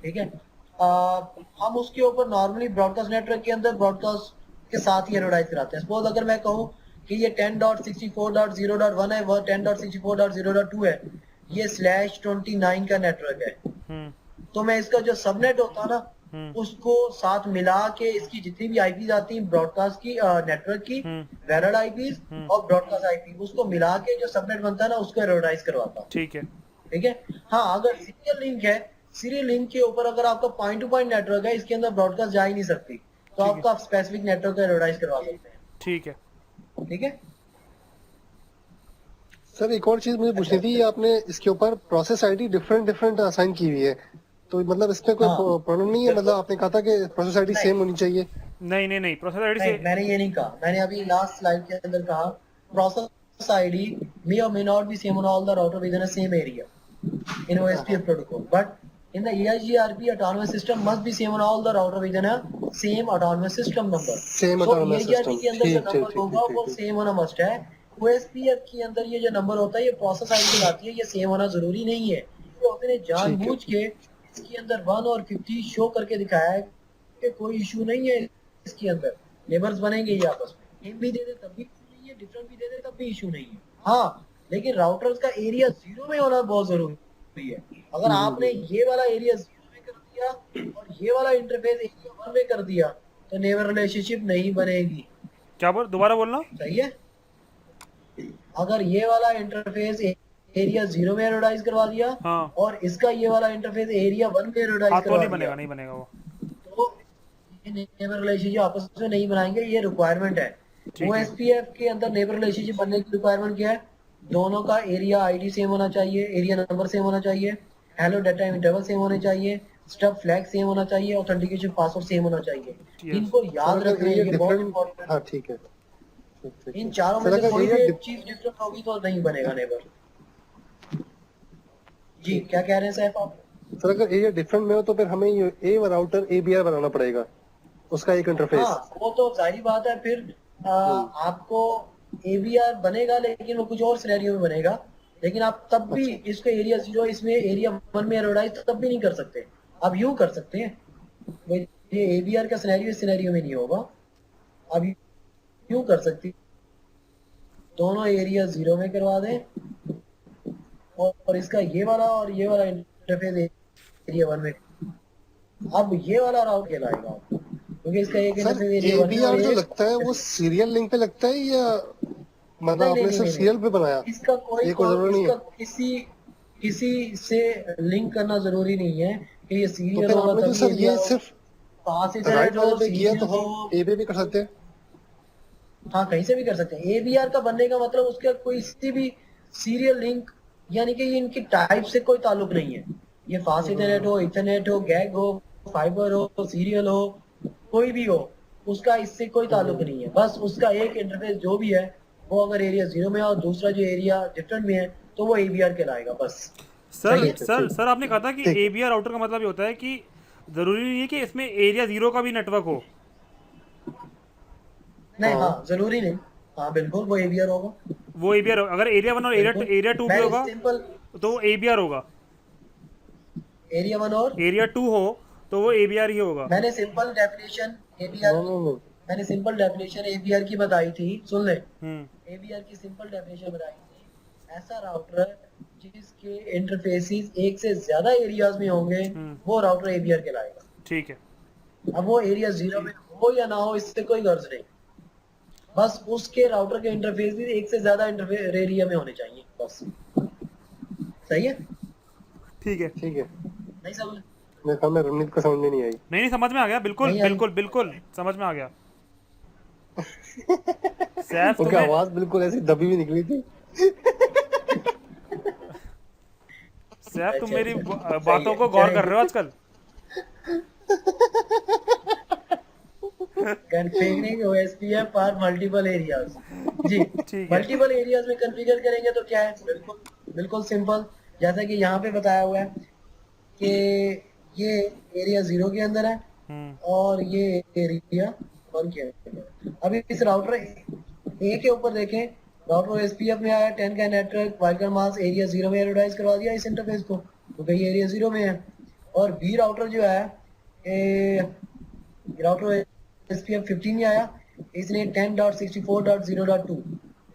ठीक है। हम उसके ऊपर नॉर्मली ब्रॉडकास्ट नेटवर्क के अंदर ब्रॉडकास्ट के साथ ही एडवर्टाइज कराते हैं। सपोज अगर मैं कहूँ कि ये 10.64.0.1 है, वह 10.64.0.2 है, ये /29 का नेटवर्क है, तो मैं इसका जो सबनेट होता है ना उसको साथ मिला के इसकी जितनी भी आईपीज आती हैं ब्रॉडकास्ट की नेटवर्क की वैलिड आईपीज और ब्रॉडकास्ट आईपी, उसको मिला के जो सबनेट बनता है ना उसको एडवर्टाइज करवाता हूँ। ठीक है। ठीक है। हाँ, अगर सीरियल लिंक है, सीरियल लिंक के ऊपर अगर आपका पॉइंट टू पॉइंट नेटवर्क है, इसके अंदर ब्रॉडकास्ट जा ही नहीं सकती, तो ठीक है। आपका स्पेसिफिक नेटवर्क का एडवर्टाइज करवा सकते हैं। ठीक है। ठीक है। सर एक और चीज मुझे पूछनी थी, ये आपने इसके ऊपर process ID different different assign की हुई है, तो मतलब इसमें कोई हाँ, प्रॉब्लम नहीं है? मतलब आपने कहा था कि प्रोसेस आईडी नहीं। सेम होनी चाहिए। नहीं नहीं नहीं, प्रोसेस आईडी नहीं, से मैंने ये नहीं कहा। मैंने अभी लास्ट स्लाइड के अंदर कहा process ID may or may not be same on all the router within a same area in OSPF protocol, but in the EIGRP autonomous system must be same on all the router within a same autonomous system number. Same So autonomous EIGRP system, के अंदर जो ठीक ठीक number ठीक होगा ठीक वो ठीक। सेम होना मस्ट है। OSPF के अंदर ये जो नंबर होता है ये प्रोसेस आईडी दिखाती है, ये सेम होना जरूरी नहीं है। तो आपने जानबूझ के इसके अंदर 1 और 50 शो करके दिखाया है कि कोई इशू नहीं है इसके अंदर, नेबर्स बनेंगे ये आपस में, सेम भी दे दे तब भी इशू नहीं है, डिफरेंट भी दे दे तब भी इशू नहीं है। हाँ, लेकिन राउटर्स का एरिया 0 में होना बहुत जरूरी है। अगर आपने ये वाला एरिया 0 में कर दिया और ये वाला इंटरफेस एरिया 1 में कर दिया तो नेबर रिलेशनशिप नहीं बनेगी। क्या बोल, दोबारा बोलना। सही है। अगर ये वाला इंटरफेस एरिया 0 में एडवर्टाइज करवा दिया हाँ। और इसका ये वाला इंटरफेस एरिया 1 में एडवर्टाइज हाँ तो करवा नहीं दिया बनेगा, नहीं बनेगा वो। तो ये नेबर रिलेशनशिप आपस में नहीं बनाएंगे, ये रिक्वायरमेंट है। ठीक है। OSPF के अंदर नेबर रिलेशनशिप बनने की रिक्वायरमेंट क्या है? दोनों का एरिया आईडी सेम होना चाहिए, एरिया नंबर सेम होना चाहिए, हेलो डाटा इंटरवल सेम होने चाहिए, स्टब फ्लैग सेम होना चाहिए, ऑथेंटिकेशन पासवर्ड सेम होना चाहिए। Yes. इनको याद अगर रखना है, एरिया ये बहुत डिफरेंट, इंपॉर्टेंट है। हाँ ठीक है ठीक ठीक इन ठीक। चारों में सर से अगर कोई भी एरिया एक चीज डिफरेंट होगी तो नहीं बनेगा नेबर। जी क्या कह रहे हैं सैफ आप? सर अगर एरिया डिफरेंट में हो तो फिर हमें ये ए राउटर ABR बनाना पड़ेगा, उसका एक इंटरफेस। हाँ, वो तो जाहिर बात है। फिर आपको ABR बनेगा लेकिन वो कुछ और सिनेरियो में बनेगा, लेकिन आप तब भी इसको एरिया 0 इसमें एरिया 1 में एडवर्टाइज तब भी नहीं कर सकते। आप यूं कर सकते हैं, ये ABR का सिनेरियो इस सिनेरियो में नहीं होगा, अब यूं कर सकती, दोनों एरिया 0 में करवा दें और इसका ये वाला और ये वाला इंटरफेस एरिया 1 में। अब ये वाला राउट कहलाएगा क्योंकि इसका एक सर इंटरफेस एरिया 1 में ABR और जो एक लगता है वो सीरियल लिंक पे लगता है या मतलब नहीं, आपने नहीं, सिर्फ नहीं, सीरियल पे बनाया? इसका कोई ये कोई जरूरी नहीं इसका है। किसी से लिंक करना जरूरी नहीं है कि ये तो सीरियल फिर होगा आपने जो तभी सर ये ABR सिर्फ पास राइट इंटरनेट हो, वाले पे किया तो सीरियल हम हो। A पे भी कर सकते हैं। हाँ, कहीं से भी कर सकते हैं। ABR का बनने का मतलब उसका कोई सी भी सीरियल लिंक, यानी कि ये इनकी टाइप से कोई ताल्लुक नहीं है। ये फास्ट इंटरनेट हो, इथरनेट हो, गैग हो, फाइबर हो, सीरियल हो, कोई भी हो, उसका इससे कोई ताल्लुक नहीं है। बस उसका एक इंटरफेस जो भी है वो अगर एरिया 0 में है और दूसरा जो एरिया डिफरेंट में है तो वो ABR कहलाएगा बस। सर सही है? सर आपने कहा था कि ठीक। ABR राउटर का मतलब ये होता है कि जरूरी नहीं है कि इसमें एरिया 0 का भी नेटवर्क हो। नहीं, हाँ जरूरी नहीं। हाँ बिल्कुल वो ABR होगा। वो ABR अगर एरिया 1 और एरिया 2 भी मैंने होगा सिंपल तो वो ABR होगा, एरिया 1 और एरिया 2 हो तो वो ABR ही होगा। मैंने सिंपल डेफिनेशन ABR नो मैंने सिंपल डेफिनेशन ABR की बताई थी, सुन ले। हम्म। ABR की सिंपल डेफिनेशन बताई थी, ऐसा राउटर जिसके इंटरफेसेस एक से ज्यादा एरियाज में होंगे वो राउटर ABR कहलाएगा। ठीक है। अब वो एरिया 0 में हो या ना हो इससे कोई गर्ज नहीं, बस उसके राउटर के इंटरफेस भी एक से ज्यादा इंटरफेस एरिया में होने चाहिए बस। सही है? ठीक है। ठीक है। नहीं समझ? मेरे ख्याल में रणनीत को समझ में नहीं आई। नहीं समझ में आ गया, बिल्कुल नहीं आई। बिल्कुल बिल्कुल समझ में आ गया। सैफ उनकी तुम्हें आवाज बिल्कुल ऐसी दबी हुई निकली थी। सैफ तुम अच्छा, मेरी अच्छा, सही बातों है, को गौर चलें। कर रहे हो आजकल। Configuring OSPF for multiple areas. जी, ठीक है। मल्टीपल एरियाज में कॉन्फ़िगर करेंगे तो क्या है, बिल्कुल बिल्कुल सिंपल, जैसा कि यहाँ पे बताया हुआ है कि ये एरिया 0 के अंदर है और ये एरिया 1 के अंदर है। अभी इस राउटर ए के ऊपर देखें, राउटर OSPF में आया 10 का नेटवर्क वाइल्ड मास एरिया 0 में एडवर्टाइज करवा दिया इस इंटरफेस को, तो कहीं एरिया 0 में है। और बी राउटर जो है राउटर SPF 15 में आया, इसने 10.64.0.2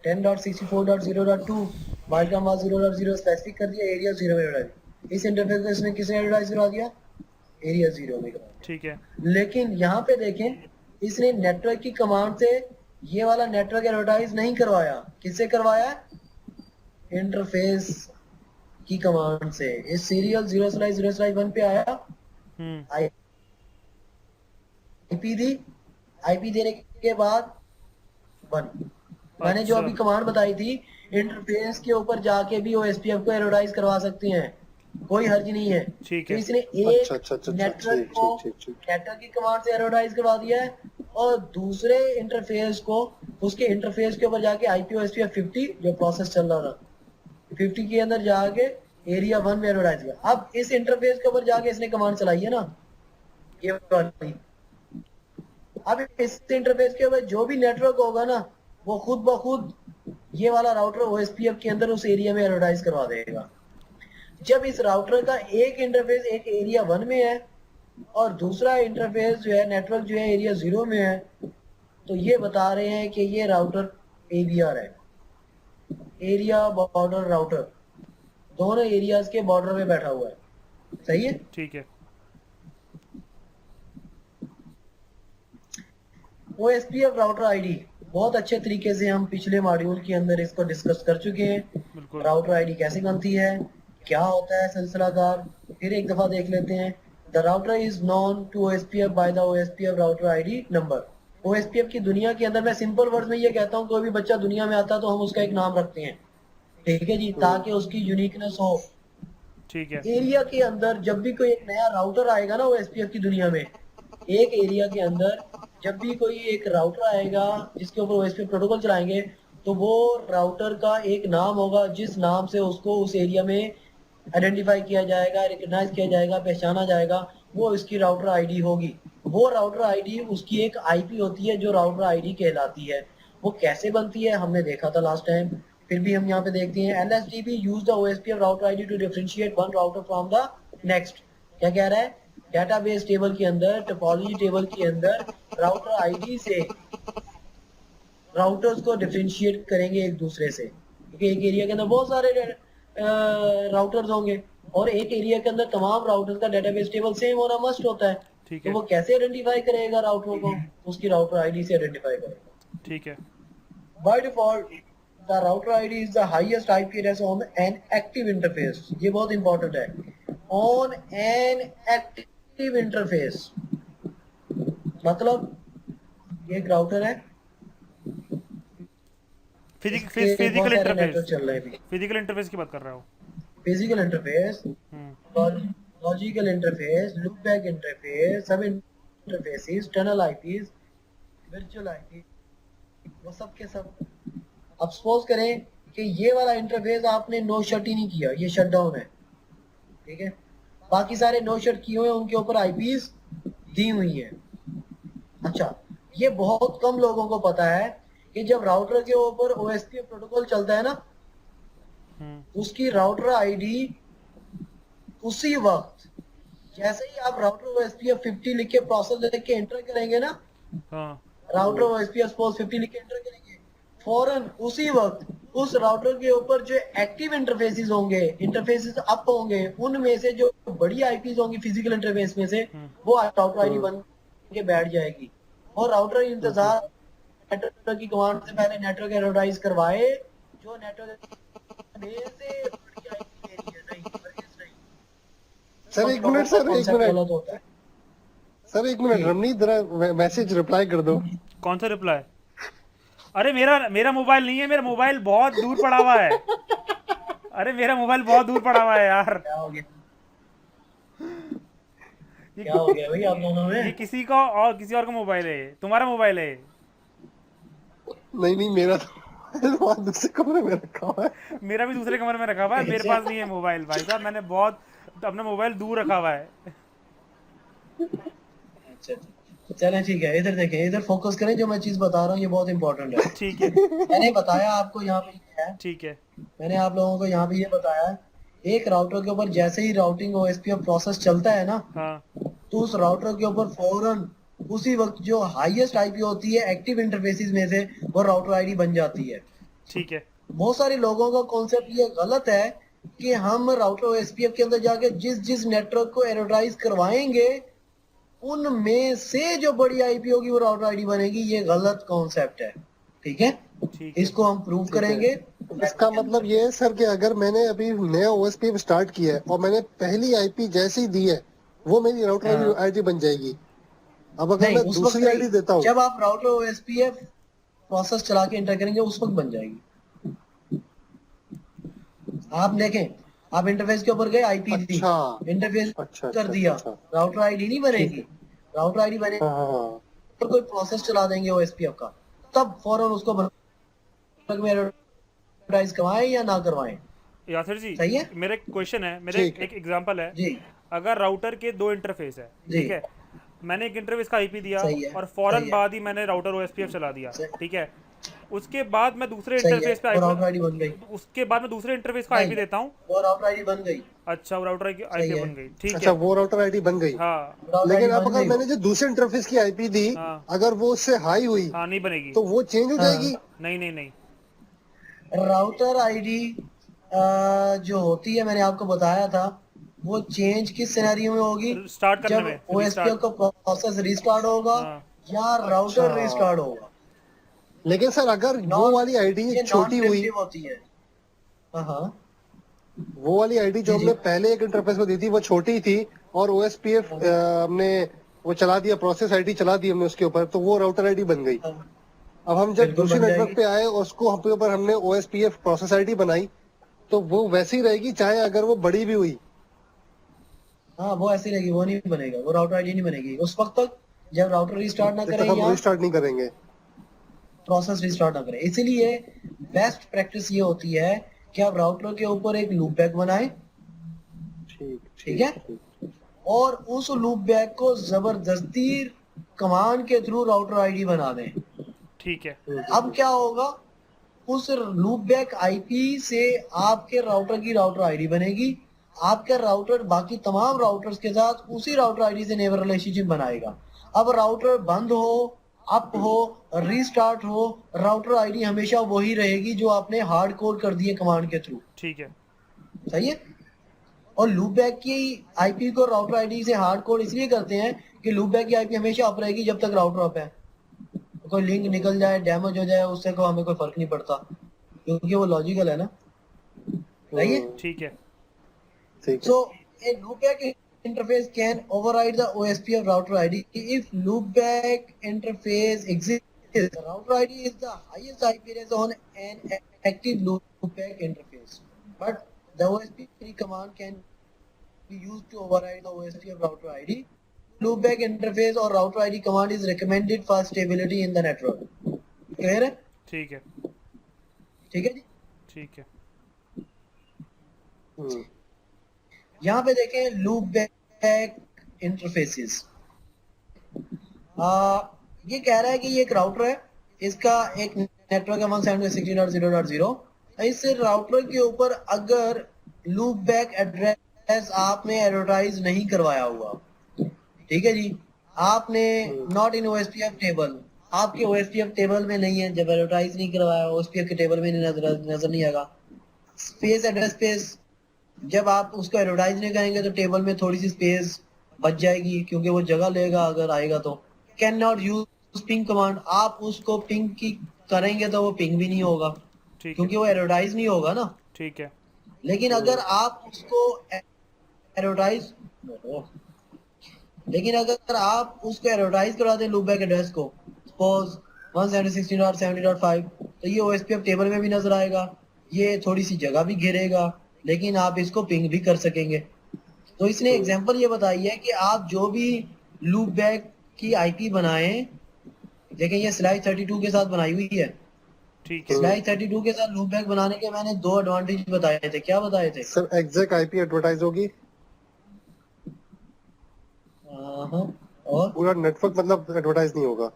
10.64.0.2 बाइट का मास 0.0 स्पेसिफिक कर दिया, एरिया 0 में उड़ा दिया। इस इंटरफेस को इसने किसने एडवर्टाइज करवा दिया? एरिया 0 में करवा ठीक है। दिया। लेकिन यहाँ पे देखें, इसने नेटवर्क की कमांड से ये वाला नेटवर्क एडवर्टाइज नहीं करवाया। किससे करवाया? इंटरफेस की कमांड से। इस सीरियल 0/0/1 पे आया, आईपी दी, आईपी देने के बाद 1 मैंने जो अभी कमांड बताई थी, इंटरफेस के ऊपर जाके भी OSPF को एडवर्टाइज करवा सकते हैं, कोई हर्ज नहीं है। ठीक तो है। इसने एक नेटवर्क को नेटवर्क की कमांड से एडवर्टाइज करवा दिया है और दूसरे इंटरफेस को उसके इंटरफेस के ऊपर जाके IP OSPF 50 जो प्रोसेस चल रहा था 50 के अंदर जाके एरिया 1 में एडवर्टाइज किया। अब इस इंटरफेस के ऊपर जाके इसने कमांड चलाई है ना, ये वाली। अब इस इंटरफेस के ऊपर जो भी नेटवर्क होगा ना, वो खुद ब खुद ये वाला राउटर OSPF के अंदर उस एरिया में एडवर्टाइज करवा देगा। जब इस राउटर का एक इंटरफेस एक एरिया 1 में है और दूसरा इंटरफेस जो है नेटवर्क जो है एरिया 0 में है, तो ये बता रहे हैं कि ये राउटर ABR है, एरिया बॉर्डर राउटर, दोनों एरियाज के बॉर्डर में बैठा हुआ है। सही है? ठीक है। OSPF राउटर आईडी बहुत अच्छे तरीके से हम पिछले मॉड्यूल के अंदर इसको डिस्कस कर चुके हैं। राउटर आईडी कैसे बनती है, क्या होता है सिलसिलाकार, फिर एक दफा देख लेते हैं। The router is known to OSPF by the OSPF router ID number. OSPF की दुनिया के अंदर मैं सिंपल वर्ड में ये कहता हूँ, कोई भी बच्चा दुनिया में आता है तो हम उसका एक नाम रखते हैं, ठीक है जी, ताकि उसकी यूनिकनेस हो। ठीक है। एरिया के अंदर जब भी कोई एक नया राउटर आएगा ना OSPF की दुनिया में, एक एरिया के अंदर जब भी कोई एक राउटर आएगा जिसके ऊपर OSPF प्रोटोकॉल चलाएंगे, तो वो राउटर का एक नाम होगा जिस नाम से उसको उस एरिया में आइडेंटिफाई किया जाएगा, रिकॉग्नाइज किया जाएगा, पहचाना जाएगा, वो इसकी राउटर आईडी होगी। वो राउटर आईडी उसकी एक IP होती है जो राउटर आईडी कहलाती है। वो कैसे बनती है हमने देखा था लास्ट टाइम, फिर भी हम यहाँ पे देखते हैं। LSDP use the OSPF router ID to differentiate one router from the next. क्या कह रहा है? डेटाबेस टेबल के अंदर, टोपोलॉजी टेबल के अंदर राउटर आईडी से राउटर्स को डिफरेंशिएट करेंगे एक दूसरे से, क्योंकि एक एरिया के अंदर बहुत सारे राउटर्स होंगे और एक एरिया के अंदर तमाम राउटर्स का डेटाबेस टेबल सेम होना मस्ट होता है। तो वो कैसे आइडेंटिफाई करेगा राउटरों को? उसकी राउटर आईडी से आइडेंटिफाई करेगा। ठीक है। By default the router ID is the highest IP address on an active interface. ये बहुत इंपॉर्टेंट है, ऑन एन एक्टिव इंटरफेस। मतलब ये एक राउटर है, फिजिकल इंटरफेस चल रहे हैं। फिजिकल इंटरफेस की बात कर रहा हूँ। Physical interface, logical interface, loopback interface, sub interfaces, tunnel IPs, virtual IP, वो सब के सब। अब सपोज करें कि ये वाला इंटरफेस आपने नो शट ही नहीं किया, ये शट डाउन है, ठीक है, बाकी सारे नो शट किए हुए, उनके ऊपर IPs दी हुई है। अच्छा, ये बहुत कम लोगों को पता है कि जब राउटर के ऊपर OSPF प्रोटोकॉल चलता है ना, उसकी राउटर आईडी उसी वक्त जैसे ही आप राउटर OSPF 50 लिख के प्रोसेस लिख के एंटर करेंगे ना, राउटर OSPF सपोज 50 लिख के एंटर करेंगे, फौरन उसी वक्त उस राउटर के ऊपर जो एक्टिव इंटरफेसेस होंगे, इंटरफेसेस अप होंगे, उनमें से जो बड़ी IPs होंगी फिजिकल इंटरफेस में से, वो राउटर आईडी बन के बैठ जाएगी और राउटर इंतजार नेटवर्क की कमांड से पहले नेटवर्क एडवर्टाइज करवाए, जो नेटवर्क सर एक मिनट सर एक मिनट रमनीत जरा मैसेज रिप्लाई कर दो। कौन सा रिप्लाई? अरे मेरा मोबाइल नहीं है, मेरा मोबाइल बहुत दूर पड़ा हुआ है। अरे मेरा मोबाइल बहुत दूर पड़ा हुआ है यार। क्या हो गया भाई आप दोनों में? ये किसी और का मोबाइल है, तुम्हारा मोबाइल है? नहीं मेरा तो दूसरे कमरे में रखा हुआ है। मेरा भी दूसरे कमरे में रखा हुआ है, मेरे पास नहीं है मोबाइल भाई साहब, मैंने बहुत अपना मोबाइल दूर रखा हुआ है। अच्छा चलें ठीक है, इधर देखें, इधर फोकस करें, जो मैं चीज बता रहा हूँ ये बहुत इंपॉर्टेंट है। ठीक है, मैंने बताया आपको यहाँ पे क्या है, ठीक है, मैंने आप लोगों को यहाँ पे ये बताया, एक राउटर के ऊपर जैसे ही राउटिंग OSPF प्रोसेस चलता है ना, तो उस राउटर के ऊपर फौरन उसी वक्त जो हाईएस्ट आईपी होती है एक्टिव इंटरफेसेस में से वो राउटर आईडी बन जाती है। ठीक है। बहुत सारे लोगों का कॉन्सेप्ट ये गलत है कि हम राउटर ओएसपीएफ के अंदर जाके जिस जिस नेटवर्क को एडवर्टाइज करवाएंगे उनमें से जो बड़ी आईपी होगी वो राउटर आईडी बनेगी। ये गलत कॉन्सेप्ट है। ठीक है, ठीक है। इसको हम प्रूव ठीक है। करेंगे। इसका मतलब ये है सर कि अगर मैंने अभी नया ओएसपी स्टार्ट किया है और मैंने पहली आईपी जैसी ही दी है वो मेरी राउटर हाँ। आईडी बन जाएगी। अब अगर नहीं, मैं उस वक्त दूसरी आईडी देता हूँ, जब आप राउटर ओएसपीएफ प्रोसेस चला के एंटर करेंगे उस वक्त बन जाएगी। आप देखें, आप इंटरफेस के ऊपर गए, आईपी दी, अच्छा इंटरफेस अच्छा कर अच्छा दिया, अच्छा। राउटर आईडी नहीं बनेगी। राउटर आईडी बने हाँ हाँ हाँ। तो कोई प्रोसेस चला देंगे ओएसपीएफ का, तब फौरन उसको में एडवर्टाइज करवाएं या ना करवाएं। यासिर जी, सही है? मेरा एक क्वेश्चन है, मेरा ठीक है। एक एग्जांपल है। जी अगर राउटर के दो इंटरफेस है, जी ठीक है, मैंने एक इंटरफेस का आईपी दिया सही है, और फौरन सही है। बाद ही मैंने राउटर ओएसपीएफ चला दिया, सही- ठीक है, उसके बाद मैं दूसरे सही है, इंटरफेस पे और राउटर आईडी बन गई। उसके बाद मैं दूसरे इंटरफेस का नहीं, आईपी देता हूँ। वो राउटर आईडी बन गई। अच्छा, वो राउटर की सही आईपी है। बन गई, ठीक अच्छा, है। वो राउटर आईडी बन गई। हाँ राउटर लेकिन आईडी अब बन अगर गई मैंने जो दूसरे इंटरफेस की आईपी दी, हाँ अगर वो उससे हाई हुई हाँ, नहीं बनेगी। तो वो चेंज हो हाँ। जाएगी। नहीं नहीं नहीं। राउटर आईडी जो होती है, मैंने आपको बताया था, वो चेंज किस सिनेरियो में होगी? स्टार्ट करने जब में, ओएसपीएफ रीस्टार्ट। का प्रोसेस रीस्टार्ट होगा हाँ या राउटर अच्छा। रीस्टार्ट होगा। लेकिन सर अगर वो नॉन वाली आईडी ये नॉन छोटी हुई, प्रिमिटिव होती है। हाँ वो वाली आईडी जो जी, जी। हमने पहले एक इंटरफेस में दी थी वो छोटी थी और ओएसपीएफ हमने वो चला दिया, प्रोसेस आईडी चला दी हमने उसके ऊपर, तो वो राउटर आईडी बन गई। हाँ, अब हम जब बिल्कुल दूसरे बन नेटवर्क जाएगी। पे आए और उसको हम पे ऊपर हमने ओएसपीएफ प्रोसेस आईडी बनाई, तो वो वैसी रहेगी चाहे अगर वो बड़ी भी हुई। हाँ, वो ऐसी रहेगी, वो नहीं बनेगा, वो राउटर आईडी नहीं बनेगी उस वक्त तक जब राउटर रिस्टार्ट ना जब करें तक हम या रिस्टार्ट नहीं करेंगे। प्रोसेस रिस्टार्ट ना करें। इसीलिए बेस्ट प्रैक्टिस ये होती है कि आप राउटर के ऊपर एक लूप बैक बनाएं, ठीक ठीक है, और उस लूप बैक को जबरदस्ती कमांड के थ्रू राउटर आईडी बना दें। ठीक है। अब क्या होगा, उस लूप बैक आईपी से आपके राउटर की राउटर आईडी बनेगी। आपका राउटर बाकी तमाम राउटर्स के साथ उसी राउटर आईडी से नेबर रिलेशनशिप बनाएगा। अब राउटर बंद हो, अप हो, रीस्टार्ट हो, राउटर आईडी हमेशा वही रहेगी जो आपने हार्ड कोड कर दी है कमांड के थ्रू। ठीक है। सही है। और लूप बैक की आईपी को राउटर आईडी से हार्ड कोड इसलिए करते हैं कि लूप बैक की आईपी हमेशा अप रहेगी जब तक राउटर अप है। कोई लिंक निकल जाए, डैमेज हो जाए, उससे को हमें कोई फर्क नहीं पड़ता, क्योंकि वो लॉजिकल है ना। सही है। ठीक है। ठीक है। So a loopback interface can override the OSPF router ID if loopback interface exists. The router ID is the highest IP address on an active loopback interface, but the OSPF command can be used to override the OSPF router ID. Loopback interface or router ID command is recommended for stability in the network. Clear है? ठीक है। ठीक है जी। ठीक है। यहाँ पे देखें लूप बैक इंटरफेसेस। ये कह रहा है कि ये एक राउटर है, इसका एक नेटवर्क है 172.16.0.0। इस राउटर के ऊपर अगर लूप बैक एड्रेस आपने एडवर्टाइज नहीं करवाया हुआ, ठीक है जी, आपने नॉट इन ओएसपीएफ टेबल, आपके ओएसपीएफ टेबल में नहीं है, जब एडवर्टाइज नहीं करवाया ओएसपीएफ के टेबल में नजर नहीं आएगा। स्पेस एड्रेस स्पेस, जब आप उसको एडवर्टाइज नहीं करेंगे तो टेबल में थोड़ी सी स्पेस बच जाएगी क्योंकि वो जगह लेगा अगर आएगा तो। Can not use ping command, आप उसको पिंग की करेंगे तो वो पिंग भी नहीं होगा ठीक है। क्योंकि वो एडवर्टाइज नहीं होगा ना। ठीक है। लेकिन अगर आप उसको एडवर्टाइज करा दें लूप बैक एड्रेस को, सपोज 172.16.70.5, तो ये ओएसपीएफ टेबल में भी नजर आएगा, ये थोड़ी सी जगह भी घेरेगा, लेकिन आप इसको पिंग भी कर सकेंगे। तो इसने एग्जांपल ये बताई है कि आप जो भी लूप बैक की आईपी बनाएं, देखें ये स्लाइड 32 के साथ बनाई हुई है। ठीक है। स्लाइड 32 के साथ लूप बैक बनाने के मैंने 2 एडवांटेज बताए थे। क्या बताए थे? सर एग्जैक्ट आईपी एडवर्टाइज होगी, और पूरा नेटवर्क मतलब एडवर्टाइज नहीं होगा।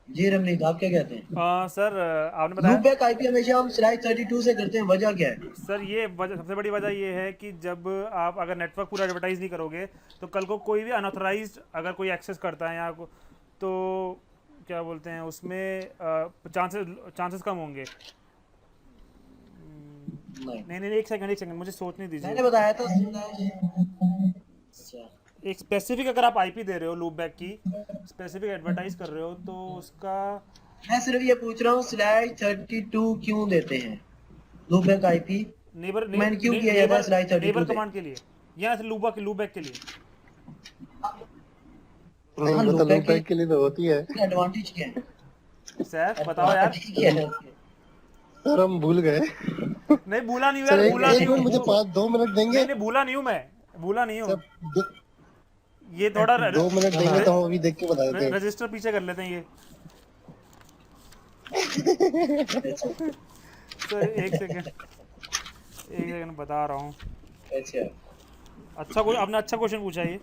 जी रमनीत, आप क्या कहते हैं? सर आपने बताया लूपबैक आईपी हमेशा हम स्लाइड 32 से करते हैं, वजह क्या है? सर, ये सबसे बड़ी वजह ये है कि जब आप अगर नेटवर्क पूरा एडवर्टाइज नहीं करोगे तो कल को कोई भी अनऑथराइज्ड अगर कोई एक्सेस करता है तो क्या बोलते हैं उसमें चांसेस कम होंगे। नहीं, नहीं नहीं, एक सेकंड मुझे सोचने दीजिए। मैंने बताया था अच्छा। एक स्पेसिफिक अगर आप आईपी दे रहे हो लूप बैक की, स्पेसिफिक एडवर्टाइज कर रहे हो तो उसका मैं सिर्फ ये पूछ रहा हूँ स्लाइड 32 क्यों देते हैं? लूपबैक आईपी नेबर मैंने क्यों किया जाता है स्लाइड नेबर 32 पे? कमांड के लिए या लूप बैक के लिए। नहीं, हाँ, वो तो लूपबैक लूपबैक के लिए तो होती है। के एडवांटेज क्या है? सर बताओ यार। एडवांटेज क्या है? सर हम भूल गए। नहीं भूला नहीं हूँ सर यार, एक भूला नहीं एक मिनट, मुझे हूँ। 2 मिनट देंगे? नहीं नहीं, भूला नहीं हूँ मैं, भूला नहीं हूँ। सर ये थोड़ा 2 मिनट देंगे तो हम अभी देख के बता देते हैं। रजिस्टर पीछे कर लेते हैं ये। सर एक सेकंड बता रहा हूँ। अच्छा, अच्छा, कोई आपने अच्छा क्वेश्चन पूछा ये।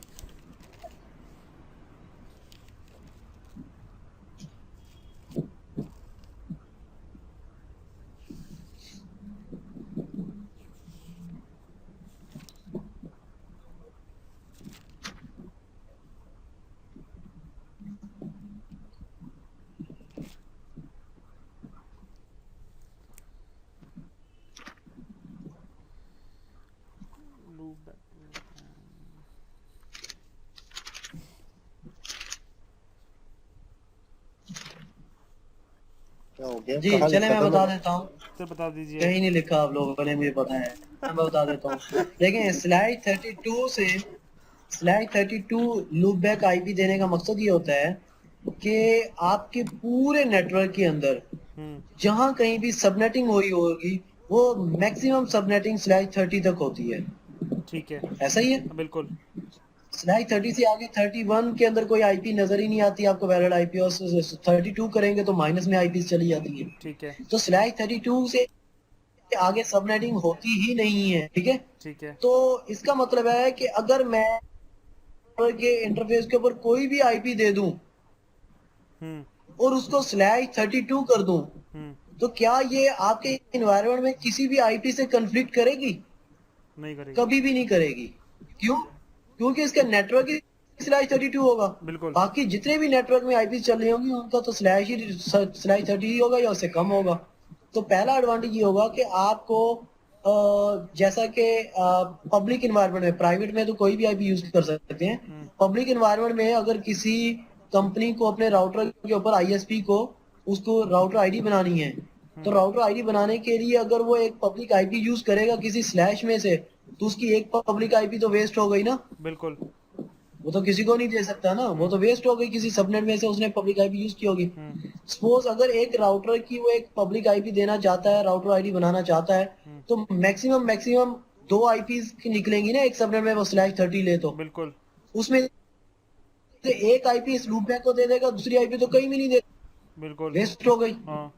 लूप बैक क्या हो गया? जी कहाँ चले लिखा मैं था बता मैंने? देता हूँ। सर बता दीजिए। कहीं नहीं लिखा आप लोगों ने, मुझे पता है, मैं बता देता हूँ। देखिए स्लाइड 32 से स्लाइड 32 लूपबैक आईपी देने का मकसद ये होता है कि आपके पूरे नेटवर्क के अंदर हम्म। जहां कहीं भी सबनेटिंग हुई होगी वो मैक्सिमम सबनेटिंग स्लाइड 30 तक होती है। ठीक है। ऐसा ही है। बिल्कुल। स्लाइड 30 से आगे 31 के अंदर कोई आईपी नजर ही नहीं आती आपको, वैलिड आईपी, और 32 करेंगे तो माइनस में आईपी चली जाती है। ठीक है। तो स्लाइड 32 से आगे सबनेटिंग होती ही नहीं है, ठीक है। ठीक है। तो इसका मतलब है कि अगर मैं के इंटरफेस के ऊपर कोई भी आईपी दे दूं हम्म। और उसको स्लैश 32 कर दूं, हम्म। तो क्या ये आपके इन्वायरमेंट में किसी भी आईपी से कंफ्लिक्ट करेगी? नहीं करेगी। कभी भी नहीं करेगी। क्यों? क्योंकि इसका नेटवर्क ही स्लैश 32 होगा। बिल्कुल। बाकी जितने भी नेटवर्क में आईपी चल रही होंगी उनका तो स्लैश 30 ही होगा या उससे कम होगा। तो पहला एडवांटेज ये होगा कि आपको जैसा कि पब्लिक इन्वायरमेंट में, प्राइवेट में तो कोई भी आईपी यूज कर सकते हैं, पब्लिक इन्वायरमेंट में अगर किसी कंपनी को अपने राउटर के ऊपर आईएसपी को उसको राउटर आईडी बनानी है, तो राउटर आईडी बनाने के लिए अगर वो एक पब्लिक आईपी यूज करेगा किसी स्लैश में से, तो उसकी एक पब्लिक आईपी तो वेस्ट हो गई ना। बिल्कुल। वो तो किसी को नहीं दे सकता ना, वो तो वेस्ट हो गई, किसी सबनेट में से उसने पब्लिक आईपी यूज की होगी। सपोज अगर एक राउटर की वो एक पब्लिक आईपी देना चाहता है, राउटर आईडी बनाना चाहता है, तो मैक्सिमम 2 आईपीज की निकलेंगी ना एक सबनेट में, वो स्लैश 30 ले तो बिल्कुल। उसमें से एक आईपी इस लूपबैक को दे देगा, दूसरी आईपी तो कहीं भी नहीं दे, बिल्कुल। वेस्ट हो गई। हाँ।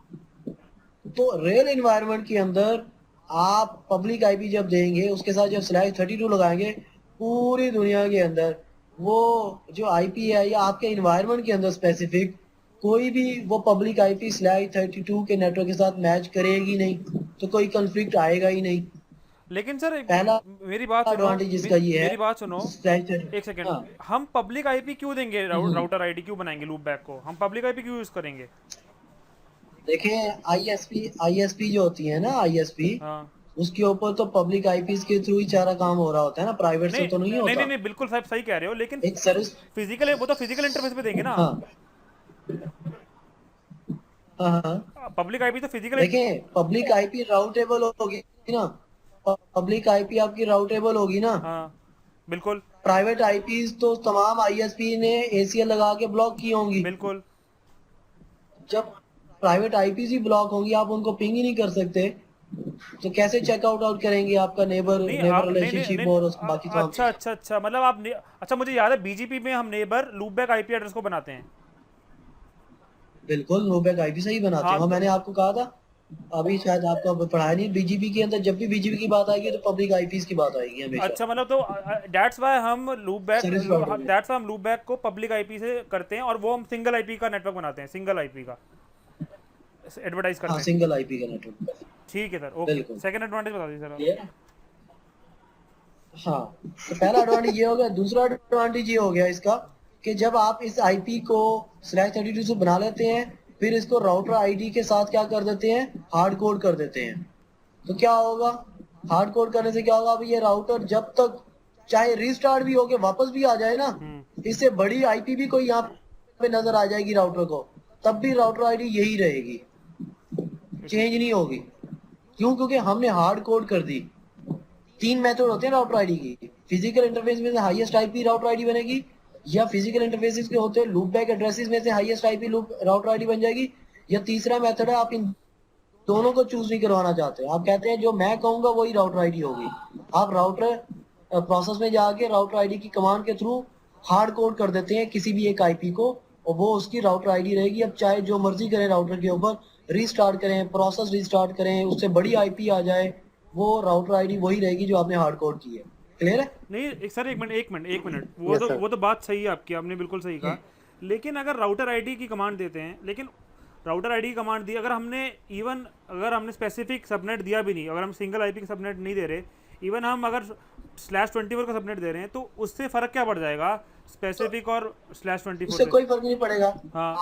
तो रियल एनवायरनमेंट के अंदर आप पब्लिक आईपी जब देंगे, उसके साथ जब स्लैश 32 लगाएंगे, पूरी दुनिया के अंदर वो जो आईपी है या आपके इन्वायरमेंट के अंदर स्पेसिफिक कोई भी वो पब्लिक आईपी स्लैश 32 के नेटवर्क के साथ मैच करेगी नहीं, तो कोई कंफ्लिक्ट आएगा ही नहीं। लेकिन सर पहला मेरी बात सुनो, एडवांटेज इसका ये है मेरी बात सुनो। स्लैश एक सेकंड, हाँ। हम पब्लिक आईपी क्यों देंगे? राउटर आईडी क्यों बनाएंगे लूप बैक को? हम पब्लिक आईपी क्यों यूज करेंगे? देखें आईएसपी जो होती है ना, आईएसपी हाँ। उसके ऊपर तो पब्लिक आईपीज के थ्रू ही सारा काम हो रहा होता है ना, प्राइवेट से नहीं तो नहीं नहीं नहीं होता। नहीं, बिल्कुल साहब सही कह रहे हो, लेकिन एक सर्विस, फिजिकल वो तो फिजिकल इंटरफेस पे देंगे ना। हाँ हाँ हाँ। पब्लिक आईपी तो फिजिकल। देखें पब्लिक आईपी राउटेबल होगी ना, पब्लिक आईपी आपकी राउटेबल होगी ना। हाँ बिल्कुल। प्राइवेट आईपीज तो तमाम आईएसपी ने एसीएल लगा के ब्लॉक की होंगी। बिल्कुल। जब प्राइवेट आईपीज ही ब्लॉक होंगी, आप उनको पिंग ही नहीं कर सकते, तो कैसे चेकआउट आउट करेंगे आपका नेबर नहीं नेबर नहीं नहीं रिलेशनशिप नहीं, और बाकी तो अच्छा अच्छा अच्छा, मतलब अच्छा मुझे याद है बीजीपी में हम नेबर लूपबैक आईपी एड्रेस को बनाते हैं। बिल्कुल लूपबैक आईपी से ही बनाते हाँ हैं, और तो मैंने आपको कहा था अभी शायद आपको पढ़ाया नहीं, बीजीपी के अंदर जब भी बीजीपी की बात आएगी तो पब्लिक आईपीस की बात आएगी हमेशा। अच्छा, मतलब तो दैट्स वाई हम लूप बैक सर्विस राउटर में। दैट्स वाई हम लूप बैक को पब्लिक आईपी से करते हैं और वो हम सिंगल आईपी का नेटवर्क बनाते हैं, सिंगल आईपी का एडवर्टाइज हाँ, करते हैं। सिंगल आईपी का नेटवर्क। ठीक है सर, ओके। बिल्कुल। सेकंड एडवांटेज बता दीजिए सर आप। क्लियर। हाँ, तो पहला एडवांटेज ये हो गया। दूसरा एडवांटेज ये हो गया इसका कि जब आप इस आईपी को /32 से बना लेते हैं, फिर इसको राउटर आईडी के साथ क्या कर देते हैं, हार्ड कोड कर देते हैं। तो क्या होगा, हार्ड कोड करने से क्या होगा, अभी ये राउटर जब तक चाहे रीस्टार्ट भी होके वापस भी आ जाए ना, इससे बड़ी आईपी भी कोई यहाँ पे नजर आ जाएगी राउटर को, तब भी राउटर आईडी यही रहेगी, चेंज नहीं होगी। क्यों? क्योंकि हमने हार्ड कोड कर दी। 3 मेथड होते हैं राउटर आईडी की। फिजिकल इंटरफेस में से हाईएस्ट आईपी राउटर आईडी बनेगी, या फिजिकल इंटरफेसेस के होते हैं लूप बैक एड्रेसेस में से highest IP loop router ID बन जाएगी, या तीसरा मेथड है आप इन दोनों को चूज नहीं करवाना चाहते, आप कहते हैं जो मैं कहूंगा वही राउटर आईडी होगी। आप राउटर प्रोसेस में जाके राउटर आईडी की कमांड के थ्रू हार्ड कोड कर देते हैं किसी भी एक आईपी को, और वो उसकी राउटर आईडी रहेगी। अब चाहे जो मर्जी करें राउटर के ऊपर, रीस्टार्ट करें, प्रोसेस रीस्टार्ट करें, उससे बड़ी आईपी आ जाए, वो राउटर आईडी वही रहेगी जो आपने हार्ड कोड की है। क्लियर है? नहीं सर, एक मिनट, Yes, sir. वो तो बात सही है आपकी, आपने बिल्कुल सही कहा। लेकिन अगर राउटर आईडी की कमांड देते हैं, लेकिन राउटर आईडी की कमांड दी, अगर हमने स्पेसिफिक सबनेट दिया भी नहीं, अगर हम सिंगल आईपी का सबनेट नहीं दे रहे, इवन हम अगर /24 का सबनेट दे रहे हैं, तो उससे फर्क क्या पड़ जाएगा स्पेसिफिक और /24 उससे से? कोई फर्क नहीं पड़ेगा। हाँ।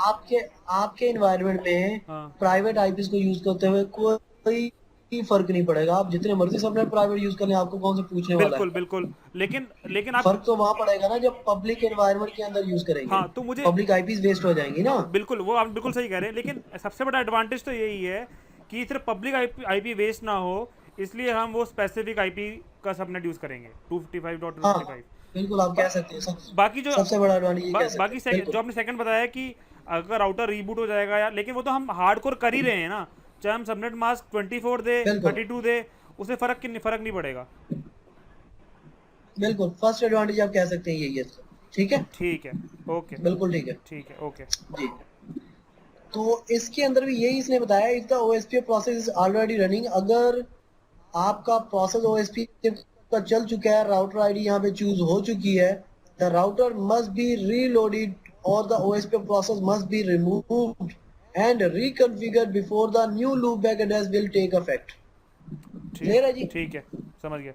आपके एनवायरनमेंट में हाँ। प्राइवेट आईपीस को यूज करते हुए कोई फर्क नहीं पड़ेगा। आप जितने मर्जी सबनेट प्राइवेट यूज कर लें, आपको कौन से पूछने वाला है। बिल्कुल, लेकिन आप फर्क तो वहां पड़ेगा ना जब पब्लिक एनवायरनमेंट के अंदर यूज करेंगे। हाँ, तो मुझे पब्लिक आईपीस वेस्ट हो जाएंगी ना। बिल्कुल, वो आप बिल्कुल सही कह रहे हैं, लेकिन सबसे बड़ा एडवांटेज तो यही है कि सिर्फ पब्लिक आईपी वेस्ट ना हो, इसलिए हम वो स्पेसिफिक आईपी का सबनेट यूज करेंगे, 255.255। हाँ, बिल्कुल आप कह सकते हैं। बाकी जो सबसे बड़ा एडवांटेज कह सकते बाकी हैं। जो बिल्कुल। आपने सेकंड बताया कि अगर राउटर रीबूट हो जाएगा, या लेकिन वो तो हम हार्डकोर कर ही रहे हैं ना, चाहे हम सबनेट मास्क 24 दे, बिल्कुल। 32 दे, उससे फर्क नहीं पड़ेगा। बिल्कुल, फर्स्ट एडवांटेज आप कह सकते हैं यही है। ठीक है, ठीक है, ओके। बिल्कुल ठीक है ठीक है, ओके। जी। तो इसके अंदर भी यही इसने बताया, if the OSPF process is already running, अगर आपका प्रोसेस ओएसपी का चल चुका है, राउटर आईडी यहाँ पे चूज हो चुकी है, the router must be reloaded और the OSPF process must be removed and reconfigured before the new loop back address will take effect. Clear है जी? ठीक है, समझ गया।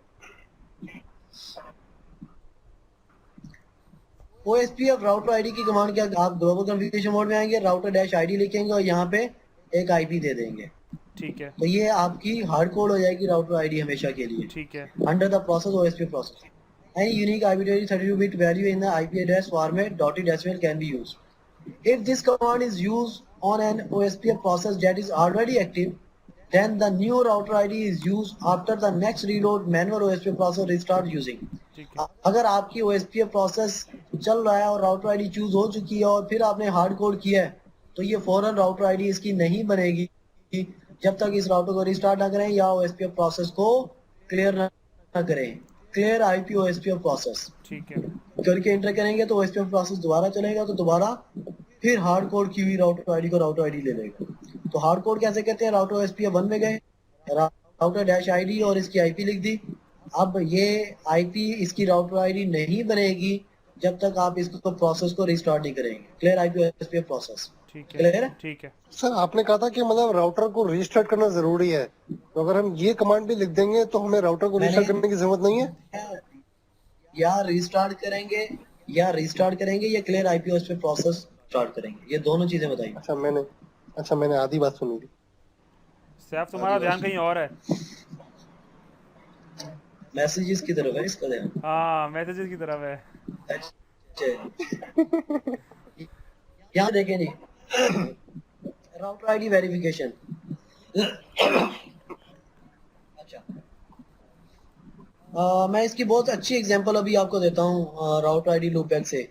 OSPF राउटर आईडी की कमांड क्या, आप ग्लोबल कॉन्फ़िगरेशन मोड में आएंगे, राउटर डैश आईडी लिखेंगे और यहाँ पे एक आईपी दे देंगे। ठीक है, तो ये आपकी हार्ड कोड हो जाएगी राउटर आईडी हमेशा के लिए। ठीक है, under the process OSPF process any unique arbitrary 32-bit value in the IP address format .decimal can be used. If this command is used on an OSPF process that is already active, then the new router ID is used after the next reload manual OSPF process restart using. ठीक है, अगर आपकी OSPF process चल रहा है और router ID choose हो चुकी है और फिर आपने हार्ड कोड किया है, तो ये फौरन राउटर आईडी इसकी नहीं बनेगी जब तक इस राउटर को रिस्टार्ट ना करें या OSPF प्रोसेस को क्लियर ना करें। क्लियर आईपी OSPF प्रोसेस ठीक है, करके एंटर करेंगे तो OSPF प्रोसेस दोबारा चलेगा, तो दोबारा फिर हार्ड कोड की हुई राउटर आईडी को राउटर आईडी ले लेगा। तो हार्ड कोड कैसे कहते हैं, राउटर OSPF 1 में गए, राउटर डैश आईडी और इसकी आईपी लिख दी। अब ये आईपी इसकी राउटर आईडी नहीं बनेगी जब तक आप इसको प्रोसेस को रिस्टार्ट नहीं करेंगे। Clear IP OSPF process? ठीक क्लियर है, है? ठीक है। सर आपने कहा था कि मतलब राउटर को रीस्टार्ट करना जरूरी है, तो अगर हम ये कमांड भी लिख देंगे तो हमें राउटर को रीस्टार्ट करने की जरूरत नहीं है? या रिस्टार्ट करेंगे या clear IP OSPF process start करेंगे, ये दोनों चीजें बताइए। अच्छा मैंने आधी बात सुनी थी। सैफ, तुम्हारा ध्यान कहीं और है। मैसेजेस की तरफ है इसका ध्यान। हाँ, मैसेजेस की तरफ है। अच्छा, यहाँ देखें जी, राउटर आईडी वेरिफिकेशन। अच्छा, मैं इसकी बहुत अच्छी एग्जांपल अभी आपको देता हूँ राउटर आईडी लूपबैक से।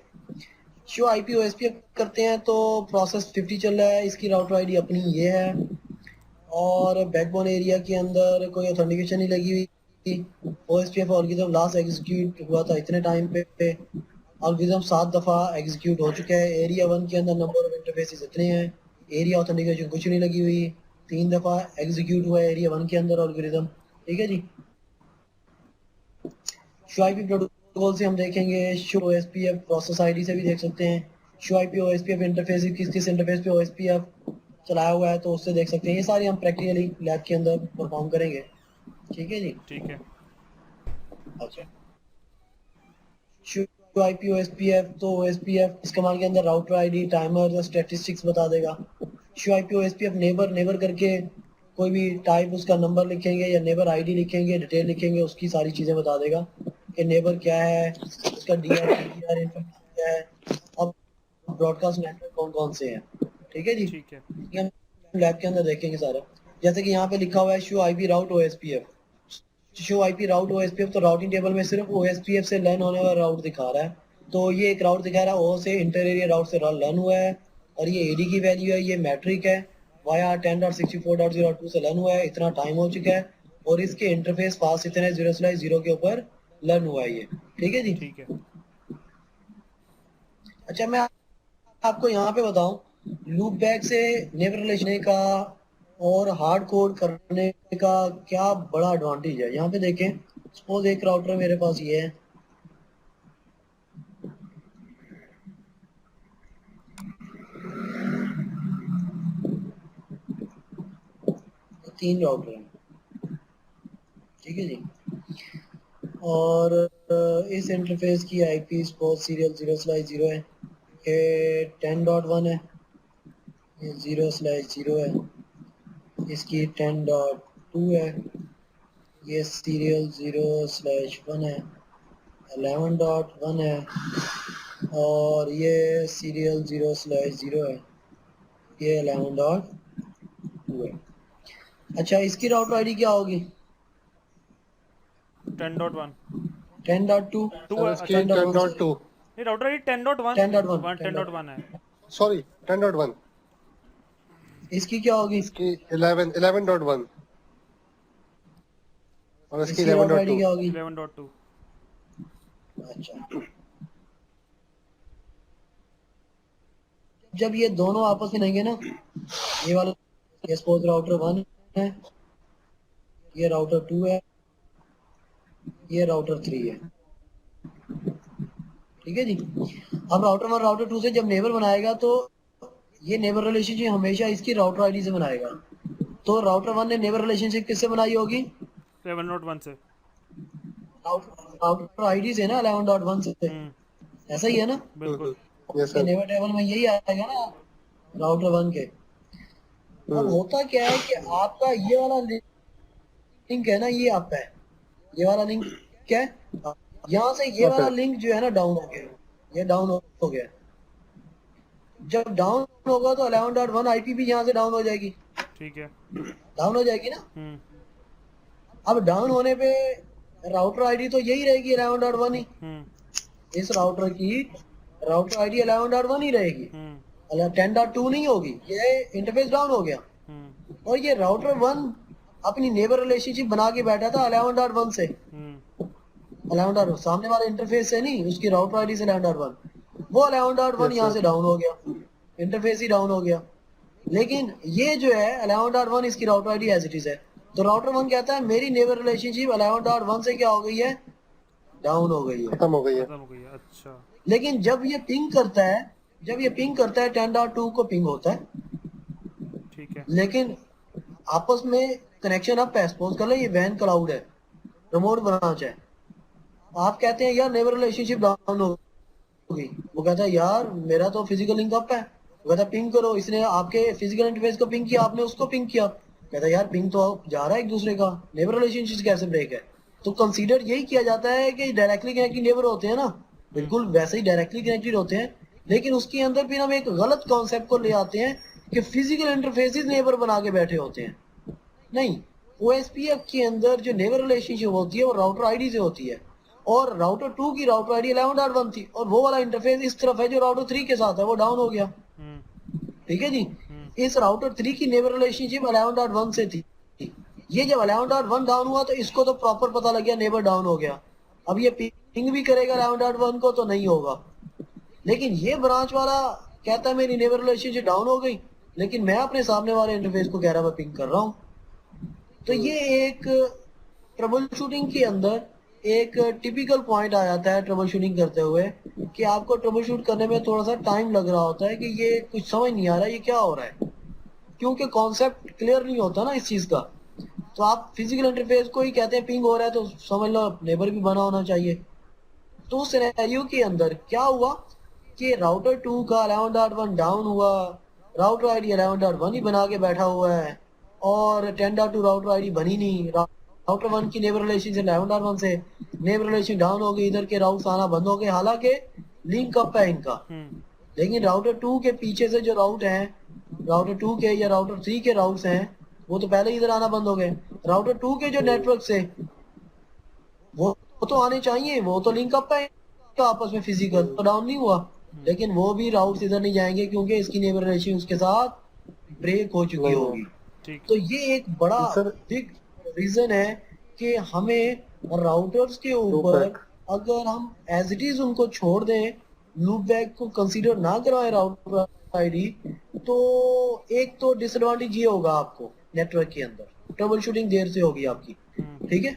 शो आईपी OSPF करते हैं तो प्रोसेस 50 चल रहा है, इसकी राउटर आईडी अपनी ये है और बैकबोन एरिया के अंदर कोई ऑथेंटिकेशन नहीं लगी हुई। OSPF एल्गोरिथम लास्ट एग्जीक्यूट हुआ था इतने टाइम पे, एल्गोरिथम 7 दफा एग्जीक्यूट हो चुका है। एरिया 1 के अंदर नंबर ऑफ इंटरफेसेस इतने हैं, एरिया ऑथेंटिकेशन कुछ नहीं लगी हुई। 3 दफा एग्जीक्यूट हुआ है एरिया 1 के अंदर एल्गोरिथम, ठीक है जी। शो आईपी प्रोटोकॉल से हम देखेंगे, शो ओएसपीएफ प्रोसेस आईडी से भी देख सकते हैं। शो आईपी ओएसपीएफ इंटरफेस किस किस इंटरफेस पे ओएसपीएफ चलाया हुआ है तो उससे देख सकते हैं। ये सारी हम प्रैक्टिकली लैब के अंदर परफॉर्म करेंगे, ठीक है जी। ठीक है। अच्छा, शो आईपी ओएसपीएफ तो ओएसपीएफ इस कमांड के अंदर राउटर आईडी, टाइमर और स्टैटिस्टिक्स बता देगा। Show IP OSPF neighbour neighbour करके कोई भी टाइप उसका नंबर लिखेंगे या नेबर आईडी लिखेंगे, डिटेल लिखेंगे, उसकी सारी चीजें बता देगा कि नेबर क्या है, उसका डीआर इन्फॉर्मेशन क्या है, अब ब्रॉडकास्ट नेटवर्क कौन कौन से हैं, ठीक है जी। ठीक है। ये हम लैब के अंदर देखेंगे सारा। जैसे कि यहाँ पे लिखा हुआ है show IP route OSPF, show IP route OSPF, तो राउटिंग टेबल में सिर्फ ओएसपीएफ से लर्न होने वाला राउट दिखा रहा है। तो ये एक राउट दिखा रहा है, ओ से इंटर एरिया राउट से लर्न हुआ है, और ये एडी की वैल्यू है, ये मैट्रिक है, वाया 10.64.02 से लर्न हुआ है, इतना टाइम हो चुका है, और इसके इंटरफेस पास इतने 0/0 के ऊपर लर्न हुआ है ये, ठीक है जी। ठीक है। अच्छा, मैं आपको यहाँ पे बताऊं, लूप बैक से नेबर रिलेशन का और हार्ड कोड करने का क्या बड़ा एडवांटेज है। यहाँ पे देखें, सपोज एक राउटर मेरे पास ये है, तीन राउटर हैं, ठीक है जी, और इस इंटरफेस की आईपी सपोज सीरियल 0/0 है, ये 10.1 है, ये 0/0 है, इसकी 10.2 है, ये सीरियल 0/1 है, 11.1 है, और ये सीरियल 0/0 है, ये 11.2 है। अच्छा, इसकी राउटर आईडी क्या होगी? 10.1 10.2 सर इसकी 10.2, नहीं, राउटर आईडी 10.1 10.1 10.1 है। सॉरी 10.1, इसकी क्या होगी? इसकी 11.1 और इसकी इसकी राउटर आईडी 11.2। क्या होगी? 11.2। अच्छा, जब ये दोनों आपस में रहेंगे ना, ये वाला ये सपोज राउटर 1 है, ये राउटर 2 है, ये राउटर 3 है, ठीक है जी। अब राउटर 1 राउटर 2 से जब नेबर बनाएगा तो ये नेबर रिलेशनशिप हमेशा इसकी राउटर आईडी से बनाएगा। तो राउटर 1 ने नेबर रिलेशनशिप किससे बनाई होगी? 11.1 से। राउटर आईडी से ना, 11.1 से, ऐसा ही है ना? बिल्कुल। यस ये सर। नेबर टेबल में यही आएगा ना राउटर 1 के। अब होता क्या है कि आपका ये वाला लिंक है ना, ये आपका है, ये वाला लिंक क्या है, यहाँ से ये वाला लिंक जो है ना डाउन हो गया, ये डाउन हो गया। जब डाउन होगा तो 11.1 आईपी भी यहाँ से डाउन हो जाएगी, ठीक है। डाउन हो जाएगी ना। हम्म। अब डाउन होने पे राउटर आईडी तो यही रहेगी 11.1 ही, इस राउटर की राउटर आईडी 11.1 ही रहेगी, 10.2 नहीं होगी। ये इंटरफेस डाउन हो गया, और ये राउटर 1 अपनी नेबर रिलेशनशिप बना के बैठा था 11.1 से, 11.1 सामने वाले इंटरफेस से नहीं, उसकी राउटर आईडी से 11.1, वो 11.1 यहाँ से डाउन हो गया, इंटरफेस ही डाउन हो गया। लेकिन ये जो है 11.1 इसकी router ID as it is है, तो राउटर 1 कहता है मेरी नेबर रिलेशनशिप 11.1 से क्या हो गई है, डाउन हो गई है, खत्म हो गई है। खत्म हो गई है। अच्छा। लेकिन जब ये पिंग करता है, जब ये पिंग करता है 10.2 को पिंग होता है, ठीक है। लेकिन आपस में कनेक्शन अप है, सपोज कर लो ये वैन क्लाउड है, रिमोट ब्रांच है, आप कहते हैं यार नेबर रिलेशनशिप डाउन हो गई, वो कहता है यार मेरा तो फिजिकल लिंक अप है, वो कहता है पिंग करो, इसने आपके फिजिकल इंटरफेस को पिंग किया, आपने उसको पिंग किया, कहता है यार पिंग तो जा रहा है एक दूसरे का, नेबर रिलेशनशिप कैसे ब्रेक है। तो कंसीडर यही किया जाता है कि डायरेक्टली कनेक्टेड नेबर होते हैं ना, बिल्कुल वैसे ही डायरेक्टली कनेक्टेड होते हैं, लेकिन उसके अंदर फिर हम एक गलत कॉन्सेप्ट को ले आते हैं कि फिजिकल इंटरफेसेस नेबर बना के बैठे होते हैं। नहीं, ओएसपीएफ के अंदर जो नेबर रिलेशनशिप होती है वो राउटर आईडी से होती है, और राउटर 2 की राउटर आईडी 11.1 थी, और वो वाला इंटरफेस इस तरफ है जो राउटर 3 के साथ है, वो डाउन हो गया, ठीक है जी। इस राउटर 3 की नेबर रिलेशनशिप 11.1 से थी, ये जब 11.1 डाउन हुआ तो इसको तो प्रॉपर पता लग गया नेबर डाउन हो गया, अब ये पिंग भी करेगा 11.1 को तो नहीं होगा। लेकिन ये ब्रांच वाला कहता है मेरी नेबर रिलेशनशिप डाउन हो गई, लेकिन मैं अपने सामने वाले इंटरफेस को कह रहा मैं पिंग कर रहा हूँ। तो ये एक ट्रबल शूटिंग के अंदर एक टिपिकल पॉइंट आ जाता है ट्रबल शूटिंग करते हुए, कि आपको ट्रबल शूट करने में थोड़ा सा टाइम लग रहा होता है कि ये कुछ समझ नहीं आ रहा ये क्या हो रहा है, क्योंकि कॉन्सेप्ट क्लियर नहीं होता ना इस चीज का। तो आप फिजिकल इंटरफेस को ही कहते हैं पिंग हो रहा है, तो समझ लो नेबर भी बना होना चाहिए। तो उस सिनेरियो के अंदर क्या हुआ कि राउटर 2 का 11.1 डाउन हुआ, राउटर आईडी 11.1 ही बना के बैठा हुआ है, और 10.2 राउटर आईडी बनी नहीं। राउटर 1 की नेबर रिलेशन से 11.1 से नेबर रिलेशन डाउन हो गई, इधर के राउट्स आना बंद हो गए, हालांकि लिंक अप है इनका। लेकिन राउटर 2 के पीछे से जो राउट हैं, राउटर 2 के या राउटर 3 के राउट्स हैं, वो तो पहले ही इधर आना बंद हो गए। राउटर 2 के जो नेटवर्क से वो तो आने चाहिए, वो तो लिंक अप है तो आपस में फिजिकल तो डाउन नहीं हुआ, लेकिन वो भी राउट्स इधर नहीं जाएंगे क्योंकि इसकी नेबर रिलेशन उसके साथ ब्रेक हो चुकी होगी। तो ये एक बड़ा बिग रीजन है कि हमें राउटर्स के ऊपर अगर हम एज इट इज उनको छोड़ दें, लूप बैक को कंसीडर ना करवाएं राउटर आईडी, तो एक तो डिसएडवांटेज ये होगा आपको नेटवर्क के अंदर, ट्रबल शूटिंग देर से होगी आपकी, ठीक है।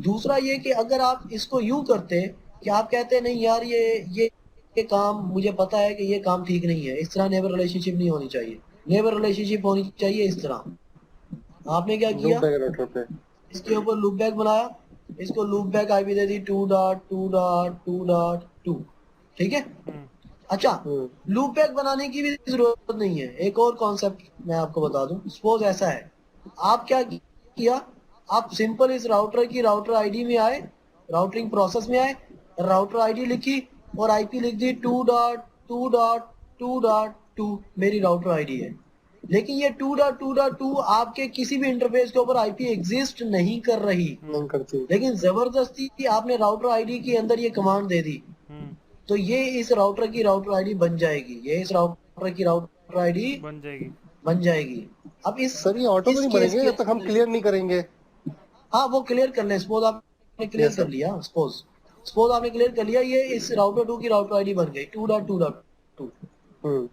दूसरा ये कि अगर आप इसको यूं करते कि आप कहते नहीं यार ये काम मुझे पता है कि ये काम ठीक नहीं है, इस तरह नेबर रिलेशनशिप नहीं होनी चाहिए, नेबर रिलेशनशिप होनी चाहिए इस तरह। आपने क्या किया, इसके ऊपर लूप बैक बनाया, इसको लूप बैक आईपी दे दी 2.2.2.2, ठीक है। अच्छा, लूप बैक बनाने की भी जरूरत नहीं है। एक और कॉन्सेप्ट मैं आपको बता दूं, सपोज ऐसा है, आप क्या किया, आप सिंपल इस राउटर की राउटर आईडी में आए, राउटरिंग प्रोसेस में आए, राउटर आईडी लिखी और आईपी लिख दी 2.2.2.2 मेरी राउटर आईडी है। लेकिन ये 2.2.2 आपके किसी भी इंटरफेस के ऊपर आईपी एग्जिस्ट नहीं कर रही, नहीं करती, लेकिन जबरदस्ती आपने राउटर आईडी के अंदर ये कमांड दे दी, तो ये इस राउटर की राउटर आईडी बन जाएगी, ये इस राउटर की राउटर आईडी बन जाएगी। अब इस सर ये ऑटो नहीं बनेंगे जब तक हम क्लियर नहीं करेंगे। हाँ वो क्लियर कर लें, सपोज आपने क्लियर कर लिया, सपोज आपने क्लियर कर लिया, ये इस राउटर 2 की राउटर आईडी बन गई 2.2.2।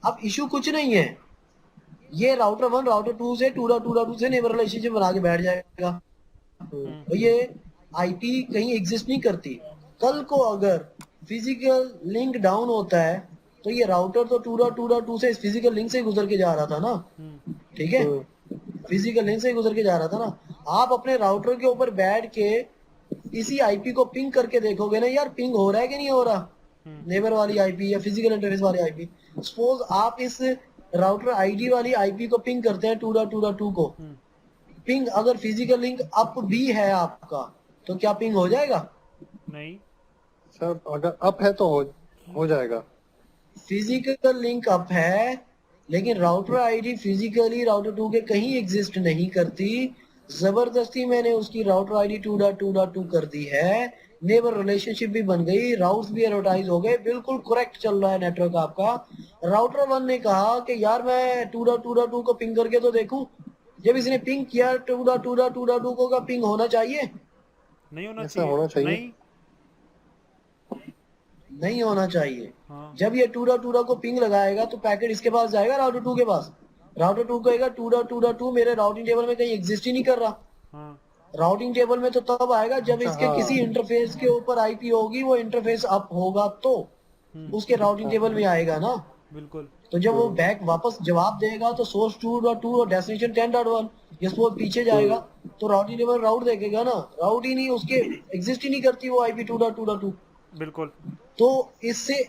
अब इशू कुछ नहीं है, ये राउटर 1 राउटर 2 से 2.2.2 से नेबर रिलेशनशिप बना के बैठ जाएगा, तो ये आईपी कहीं एग्जिस्ट नहीं करती। कल को अगर फिजिकल लिंक डाउन होता है तो ये राउटर तो 2.2.2 से इस फिजिकल लिंक से गुजर के जा रहा था ना, ठीक है, फिजिकल लिंक से गुजर के जा रहा था ना। आप अपने राउटर के ऊपर बैठ के इसी आईपी को पिंग करके देखोगे ना यार पिंग हो रहा है कि नहीं हो रहा, नेबर वाली आईपी या फिजिकल इंटरफेस वाली आईपी। सपोज आप इस राउटर आईडी वाली आईपी को पिंग करते हैं 2.2.2 को, पिंग अगर फिजिकल लिंक अप भी है आपका तो क्या पिंग हो जाएगा? नहीं सर, अगर अप है तो हो जाएगा। फिजिकल लिंक अप है लेकिन राउटर आईडी फिजिकली राउटर 2 के कहीं एग्जिस्ट नहीं करती, जबरदस्ती मैंने उसकी राउटर आईडी 2.2.2 कर दी है, नेबर रिलेशनशिप भी बन गई, राउट्स भी एडवर्टाइज हो गए, बिल्कुल करेक्ट चल रहा है नेटवर्क आपका। राउटर 1 ने कहा कि यार मैं 2.2.2 को पिंग करके तो देखूं, जब इसने पिंग किया 2.2.2.2 को का पिंग होना चाहिए? नहीं होना ऐसा होना चाहिए, नहीं होना चाहिए। हाँ। जब ये 2.2 को पिंग लगाएगा तो पैकेट इसके पास जाएगा राउटर 2 के पास, राउटर 2 कहेगा 2.2.2 मेरे राउटिंग टेबल में कहीं एग्जिस्ट ही नहीं कर रहा। हाँ। राउटिंग टेबल में तो तब आएगा जब इसके किसी इंटरफेस के ऊपर आईपी होगी, वो इंटरफेस अप होगा तो उसके राउटिंग टेबल में आएगा ना, बिल्कुल। तो जब वो बैक वापस जवाब देगा तो सोर्स 2.2 और डेस्टिनेशन 10.1 ये वो पीछे जाएगा तो राउटिंग टेबल राउट देखेगा ना, राउट ही नहीं, उसके एग्जिस्ट ही नहीं करती वो आईपी 2.2.2। बिल्कुल। तो इससे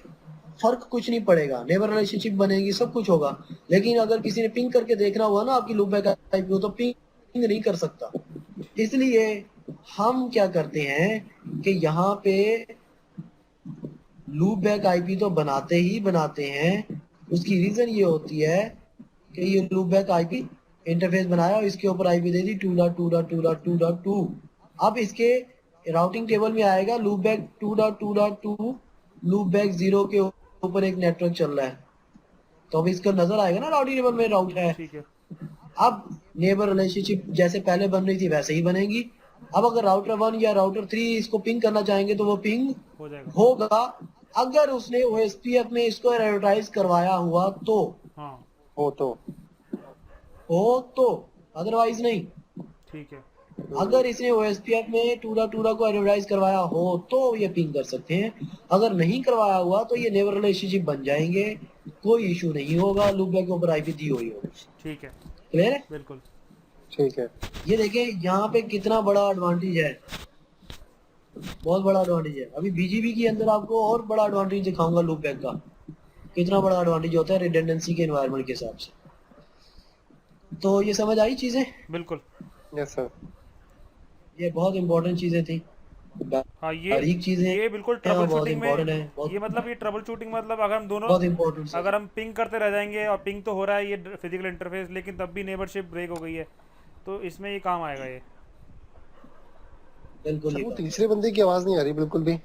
फर्क कुछ नहीं पड़ेगा, नेबर रिलेशनशिप बनेगी, सब कुछ होगा, लेकिन अगर किसी ने पिंग करके देखना हुआ ना आपकी लूप बैक आईपी तो पिंग नहीं कर सकता। इसलिए हम क्या करते हैं कि यहाँ पे लूप बैक आईपी तो बनाते ही बनाते हैं, उसकी रीजन ये होती है कि ये लूप बैक आईपी इंटरफेस बनाया और इसके ऊपर आईपी दे दी 2.2.2.2.2। अब इसके राउटिंग टेबल में आएगा लूप बैक 2.2.2 लूप बैक 0 के ऊपर एक नेटवर्क चल रहा है, तो अब इसका नजर आएगा ना राउटिंग टेबल में राउट है। ठीक है। अब नेबर रिलेशनशिप जैसे पहले बन रही थी वैसे ही बनेगी। अब अगर राउटर 1 या राउटर 3 इसको पिंग करना चाहेंगे तो वो पिंग हो जाएगा, होगा, अगर उसने ओएसपीएफ में इसको एडवर्टाइज करवाया हुआ तो। हाँ। हो तो अदरवाइज नहीं। ठीक है। अगर इसने OSPF में टूरा को एडवर्टाइज करवाया हो तो ये पिंग कर सकते हैं, अगर नहीं करवाया हुआ तो ये नेवर रिलेशनशिप बन जाएंगे, कोई इशू नहीं होगा, लूपबैक के ऊपर आईपी दी हुई होगी। ठीक है, क्लियर है? बिल्कुल। ठीक है। ये देखें यहाँ पे कितना बड़ा एडवांटेज है, बहुत बड़ा एडवांटेज है। अभी बीजीबी के अंदर आपको और बड़ा एडवांटेज दिखाऊंगा लूपबैक का, कितना बड़ा एडवांटेज होता है रिडंडेंसी के एनवायरनमेंट के हिसाब से। तो ये समझ आई चीजें? बिल्कुल। Yes sir. ये बहुत इंपॉर्टेंट चीजें थी, हाँ, ये बारीक चीजें ये बिल्कुल हैं ट्रबल और बहुत शूटिंग इंपॉर्टेंट में, है, बहुत ये मतलब ये ट्रबल शूटिंग मतलब अगर हम दोनों, बहुत इंपॉर्टेंट। अगर हम पिंग करते रह जाएंगे और पिंग तो हो रहा है ये फिजिकल इंटरफेस, लेकिन तब भी नेबरशिप ब्रेक हो गई है, तो इसमें ये काम आएगा ये। बिल्कुल सर ही वो बात। तीसरे बंदे की आवाज नहीं आ रही बिल्कुल भी,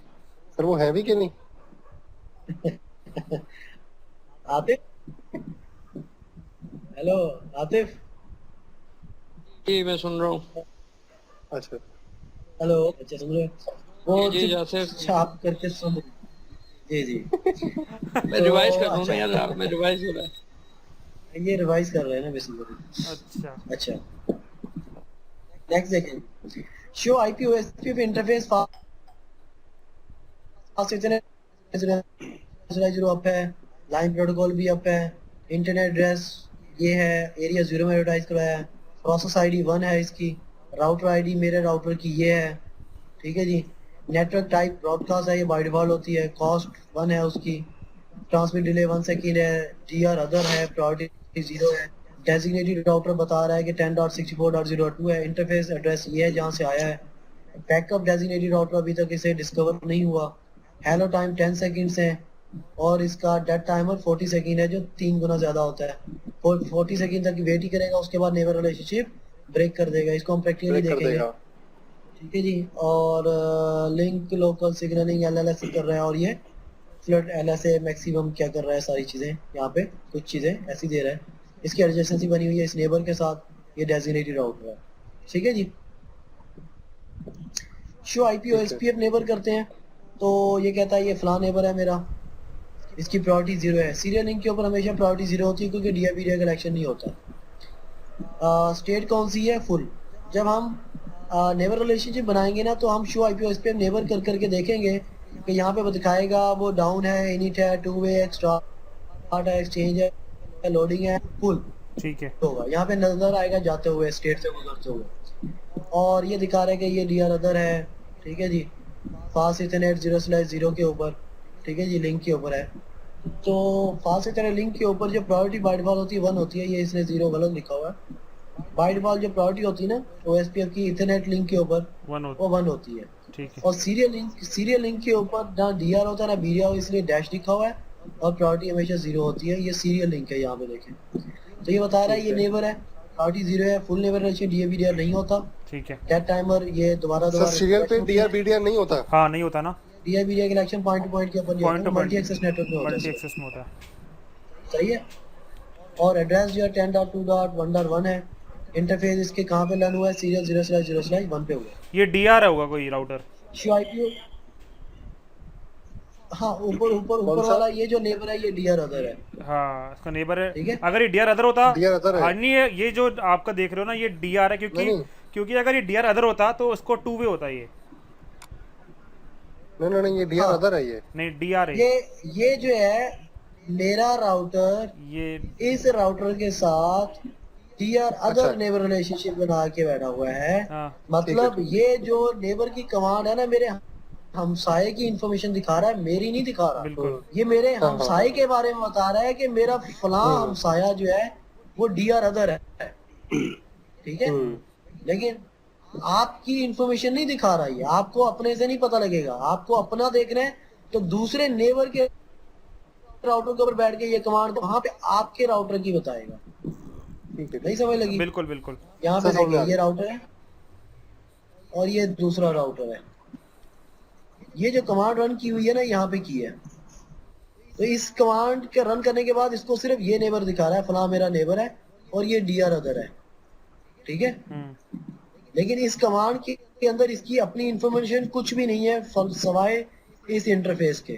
सर वो है भी कि नहीं? आतिफ, हेलो आतिफ। जी मैं सुन रहा हूँ। अच्छा हेलो, अच्छा सुन रहे हो? वो जी जैसे छाप करके सुन। जी जी। मैं रिवाइज कर रहा हूँ ना यार, मैं रिवाइज हो रहा है। ये रिवाइज कर रहे हैं ना बेसिकली। अच्छा। अच्छा, नेक्स्ट देखें। Show IP OSP interface fast internet up है, लाइन प्रोटोकॉल भी अप है, इंटरनेट एड्रेस ये है, एरिया 0 में एडवर्टाइज कराया है, प्रोसेस आईडी 1 है इसकी, राउटर आईडी मेरे राउटर की ये है, ठीक है जी। नेटवर्क टाइप ब्रॉडकास्ट है, ये बाय डिफॉल्ट होती है, कॉस्ट 1 है उसकी, ट्रांसमिट डिले 1 सेकेंड है, डीआर अदर है, प्रायोरिटी 0 है, डेजिग्नेटेड राउटर बता रहा है कि 10.64.02 है, इंटरफेस एड्रेस ये है जहाँ से आया है, बैकअप डेजिग्नेटेड राउटर अभी तक इसे डिस्कवर नहीं हुआ, हेलो टाइम 10 सेकेंड्स है, और इसका डेड टाइमर 40 सेकेंड है जो 3 गुना ज्यादा होता है, 40 सेकेंड तक वेट ही करेगा, उसके बाद नेवर रिलेशनशिप ब्रेक कर देगा। इसको हम प्रैक्टिकली ब्रेक कर देखेंगे, देगा। ठीक है जी। और लिंक लोकल सिग्नलिंग LLS कर रहा है, और ये फ्लड LSA मैक्सिमम क्या कर रहा है, सारी चीजें यहाँ पे कुछ चीजें ऐसी दे रहा है। इसकी एडजेसेंसी बनी हुई है इस नेबर के साथ, ये डेजिग्नेटेड राउटर है, ठीक है जी। शो आईपी OSPF नेबर करते हैं तो ये कहता है ये फलां नेबर है मेरा, इसकी प्रायोरिटी 0 है। सीरियल लिंक के ऊपर हमेशा प्रायोरिटी 0 होती है क्योंकि DIP कलेक्शन नहीं होता। स्टेट कौन सी है? फुल। जब हम नेबर रिलेशनशिप बनाएंगे ना तो हम शो आईपी OSPF नेबर कर करके देखेंगे कि यहाँ पे दिखाएगा वो डाउन है, इनिट है, 2 वे स्टार्ट है, एक्सचेंज है, लोडिंग है, फुल ठीक है। होगा। यहाँ पे नजर आएगा जाते हुए, स्टेट से गुजरते हुए, और ये दिखा रहा है कि ये डीआर अदर है, ठीक है जी, फास्ट इथरनेट 0/0 के ऊपर, ठीक है जी, लिंक के ऊपर है। तो फास्ट इथरनेट लिंक के ऊपर जो प्रायोरिटी बाय डिफॉल्ट होती है 1 होती है, ये इसने 0 गलत लिखा हुआ है। बाय डिफॉल्ट जो प्रायोरिटी होती है ना OSPF की इथरनेट लिंक के ऊपर, 1 वो 1 होती है। ठीक है। और सीरियल लिंक के ऊपर ना डीआर होता है ना बीडीआर, इसलिए डैश लिखा हुआ है, और प्रायोरिटी हमेशा 0 होती है। ये सीरियल लिंक है, यहाँ पे देखें तो ये बता रहा है ये नेबर है, प्रायोरिटी 0 है, फुल नेबर रिलेशन DABDR नहीं होता। ठीक है। डेट टाइमर ये दोबारा सर सीरियल पे DRBDR नहीं होता? हाँ, नहीं होता ना, DABDR connection point to point के ऊपर point to multi access network में होता मल्टी है, एक्सेस में होता है। सही है। और एड्रेस जो है 10.2.1.1 है, इंटरफेस इसके कहाँ पे रन हुआ है, सीरियल 0/0/1 पे हुआ है। ये डीआर होगा कोई राउटर? शिवाईपी, हाँ ऊपर ऊपर ऊपर वाला ये जो नेबर है ये डीआर अदर है। हाँ, इसका नेबर है। ठीक है। अगर ये डीआर अदर होता, डीआर अदर है। हाँ नहीं, ये जो आपका देख रहे हो ना ये डीआर है, क्योंकि नहीं। क्योंकि अगर ये डीआर अदर होता तो उसको 2 वे होता ये। नहीं ये डीआर हाँ। अदर है ये। नहीं, डीआर है ये जो है मेरा राउटर ये। इस राउटर के साथ डीआर अदर अच्छा। नेबर रिलेशनशिप बना के बैठा हुआ है। हाँ, मतलब ठीक ये जो नेबर की कमांड है ना, मेरे हमसाये की इंफॉर्मेशन दिखा रहा है, मेरी नहीं दिखा रहा। बिल्कुल। ये मेरे हाँ, हमसाये के बारे में बता रहा है कि मेरा फलां हमसाया जो है वो डीआर अदर है, ठीक है। लेकिन आपकी इंफॉर्मेशन नहीं दिखा रहा है, आपको अपने से नहीं पता लगेगा, आपको अपना देखना है तो दूसरे नेबर के राउटर के ऊपर बैठ के ये कमांड वहां पे आपके राउटर की बताएगा। ठीक है। नहीं समझ लगी? बिल्कुल बिल्कुल। यहाँ पे समझ देखिए आ ये राउटर है और ये दूसरा राउटर है, ये जो कमांड रन की हुई है ना यहाँ पे की है, तो इस कमांड के रन करने के बाद इसको सिर्फ ये नेबर दिखा रहा है, फला मेरा नेबर है और ये डीआर अदर है, ठीक है। लेकिन इस कमांड के अंदर इसकी अपनी इंफॉर्मेशन कुछ भी नहीं है सवाए इस इंटरफेस के,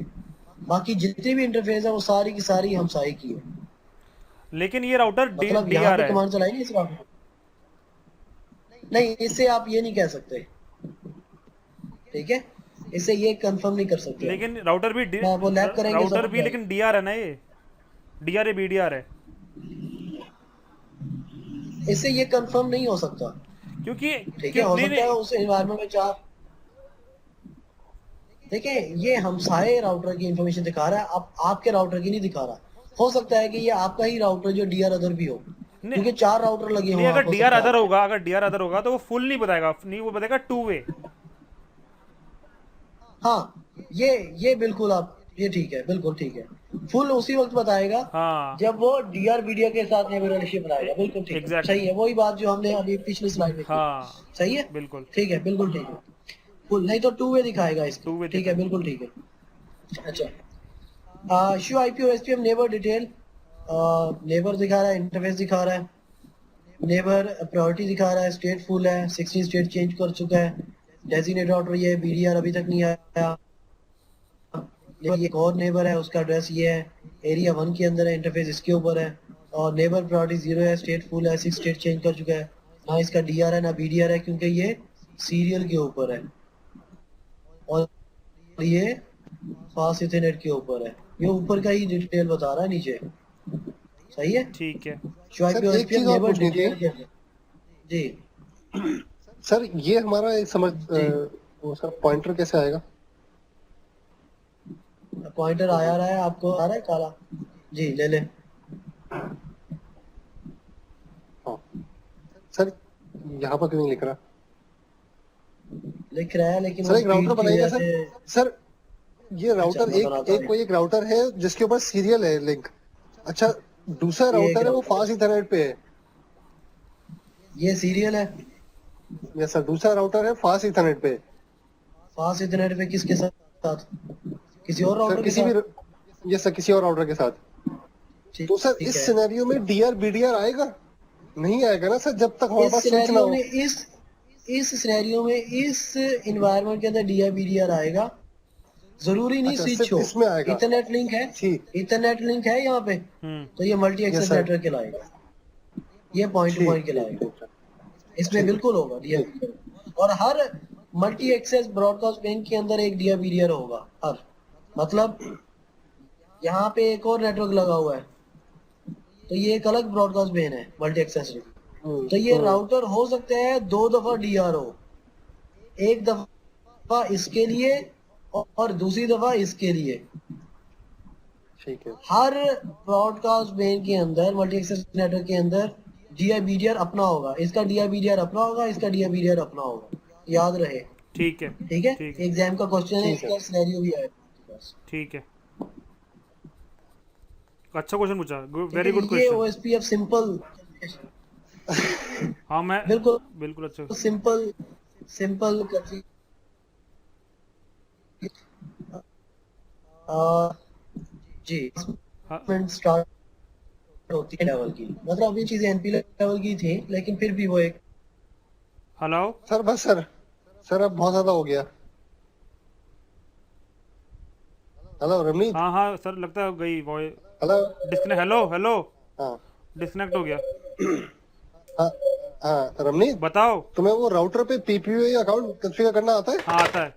बाकी जितनी भी इंटरफेस है वो सारी की सारी हमसाई की है। लेकिन ये राउटर मतलब डी यहाँ आर पे है। कमांड चलाएंगे इस राउटर, नहीं इससे आप ये नहीं कह सकते, ठीक है, इससे ये कंफर्म नहीं कर सकते आप। लेकिन राउटर भी हाँ, वो लैब करेंगे राउटर समझ भी जाएंगे। लेकिन डी आर है ना, ये डी आर है बी डी आर है, इससे ये कंफर्म नहीं हो सकता, क्योंकि ठीक है, हो नहीं सकता है नहीं उस एनवायरनमेंट में चार, देखिए ये हम सारे राउटर की इंफॉर्मेशन दिखा रहा है, अब आपके राउटर की नहीं दिखा रहा। हो सकता है कि ये आपका ही राउटर जो डीआर अदर भी हो, क्योंकि 4 राउटर लगे नहीं, हो, अगर हो डी आर सकता है अदर आपके। होगा, अगर डी आर अदर होगा तो वो फुल नहीं बताएगा, नहीं वो बताएगा 2 वे। हाँ, ये बिल्कुल आप, ये ठीक है, बिल्कुल ठीक है, फुल उसी वक्त बताएगा हाँ जब वो डीआर वीडियो के साथ रिलेशनशिप बनाएगा, बिल्कुल ठीक है, एग्जैक्टली, सही है, वही बात जो हमने अभी पिछली स्लाइड में की, हाँ सही है, बिल्कुल ठीक है, बिल्कुल ठीक है, फुल नहीं तो 2 वे दिखाएगा 2 वे इसके, ठीक है, दिखाएगा। बिल्कुल ठीक है। अच्छा, show IP OSPF neighbour detail, neighbour दिखा रहा है, इंटरफेस दिखा रहा है, नेबर प्रायोरिटी दिखा रहा है, स्टेट फुल है, 16 स्टेट चेंज कर चुका है, डेजिग्नेट राउटर ये है, बीडीआर अभी तक नहीं आया, ये एक और नेबर है, उसका एड्रेस ये है, एरिया 1 के अंदर है, इंटरफेस इसके ऊपर है, और नेबर प्रायोरिटी 0 है, स्टेट फुल है, 6 स्टेट चेंज कर चुका है, ना इसका डीआर है ना बीडीआर है, क्योंकि ये सीरियल के ऊपर है, और ये फास्ट इथरनेट के ऊपर है, ये ऊपर का ही डिटेल बता रहा है नीचे, सही है। ठीक है। सर, एक चीज और पूछनी थी। जी सर ये हमारा एक समझ जी। वो सर पॉइंटर कैसे आएगा? पॉइंटर आया रहा है, आपको आ रहा है काला, जी ले ले। हाँ सर, यहाँ पर क्यों नहीं लिख रहा? लिख रहा है लेकिन सर वो एक राउटर speed की बनाइएगा वजह सर। से- सर ये राउटर मैं बनाता हूँ। एक राउटर है जिसके ऊपर सीरियल है लिंक। अच्छा, दूसरा ये एक राउटर है वो router फास्ट इथरनेट पे है। ये सीरियल है, यस सर, दूसरा राउटर है फास्ट इथरनेट पे। फास्ट इंटरनेट पे किसके साथ, किसी और सर राउटर के किसी भी, साथ, यस सर, किसी और राउटर के साथ। ठीक- तो सर ठीक इस है। सिनेरियो में डीआर बीडीआर आएगा? नहीं आएगा ना सर, जब तक हमारे इस पास स्विच ना सिनेरियो हो। में इस सिनेरियो में इस एनवायरनमेंट के अंदर डीआर आएगा, जरूरी नहीं अच्छा, स्विच सिर्फ हो, इसमें आएगा। इंटरनेट लिंक है, ठीक, इंटरनेट लिंक है यहाँ पे, तो ये multi Yes, access sir. Network कहलाएगा, ये पॉइंट टू पॉइंट कहलाएगा, इसमें ठीक। बिल्कुल होगा डीआर, और हर मल्टी एक्सेस ब्रॉडकास्ट प्लेन के अंदर एक डीआर होगा, हर, मतलब यहाँ पे एक और नेटवर्क लगा हुआ है, तो ये एक अलग ब्रॉडकास्ट प्लेन है मल्टी एक्सेस लिंक, तो ये राउटर हो सकता है 2 दफा डीआर हो, एक दफा इसके लिए और दूसरी दफा इसके लिए, ठीक है। हर ब्रॉडकास्ट प्लेन के अंदर मल्टी एक्सेस नेटवर्क के अंदर डीआईबीडीआर अपना होगा, इसका डीआईबीडीआर अपना होगा, इसका डीआईबीडीआर अपना होगा, याद रहे, ठीक है। ठीक है, ठीक है। एग्जाम का क्वेश्चन है, ठीक है। इसका सिनेरियो भी आएगा, ठीक है, अच्छा क्वेश्चन पूछा, वेरी गुड ये क्वेश्चन। ओएसपीएफ सिंपल, हाँ मैं बिल्कुल बिल्कुल अच्छा। सिंपल जी हाँ, स्टार्ट होती है लेवल की, मतलब ये चीजें एनपी लेवल की थी, लेकिन फिर भी वो एक, हेलो सर बस सर अब बहुत ज्यादा हो गया। हेलो रमनीत। हाँ हाँ सर, लगता है गई voice hello. Disconnect, hello hello हाँ डिस्कनेक्ट हो गया। हाँ हाँ रमनीत, बताओ। तुम्हें वो राउटर पे पीपीओ अकाउंट कॉन्फ़िगर करना आता है? हाँ आता है,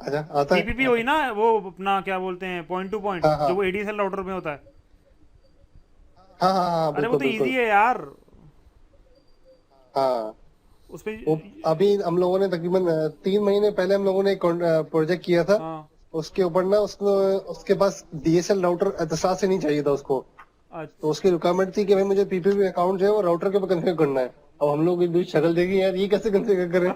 अच्छा, आता है। पीपीपी हुई ना, वो अपना क्या बोलते हैं, पॉइंट टू पॉइंट, हाँ, हाँ। जो वो एडीएसएल राउटर में होता है। हाँ हाँ हाँ, अरे वो बिल्कुल तो बिल्कुल। इजी है यार, हाँ, उसपे वो अभी हम लोगों ने तकरीबन 3 महीने पहले हम लोगों ने एक प्रोजेक्ट किया था। हाँ उसके ऊपर ना उसके पास डीएसएल राउटर एतसास से नहीं चाहिए था उसको, अच्छा तो उसकी रिक्वायरमेंट थी कि भाई मुझे पीपीपी अकाउंट जो है वो राउटर के ऊपर कॉन्फ़िगर करना है। अब हम लोग एक दूसरी शक्ल देखी यार, ये कैसे कॉन्फ़िगर करें।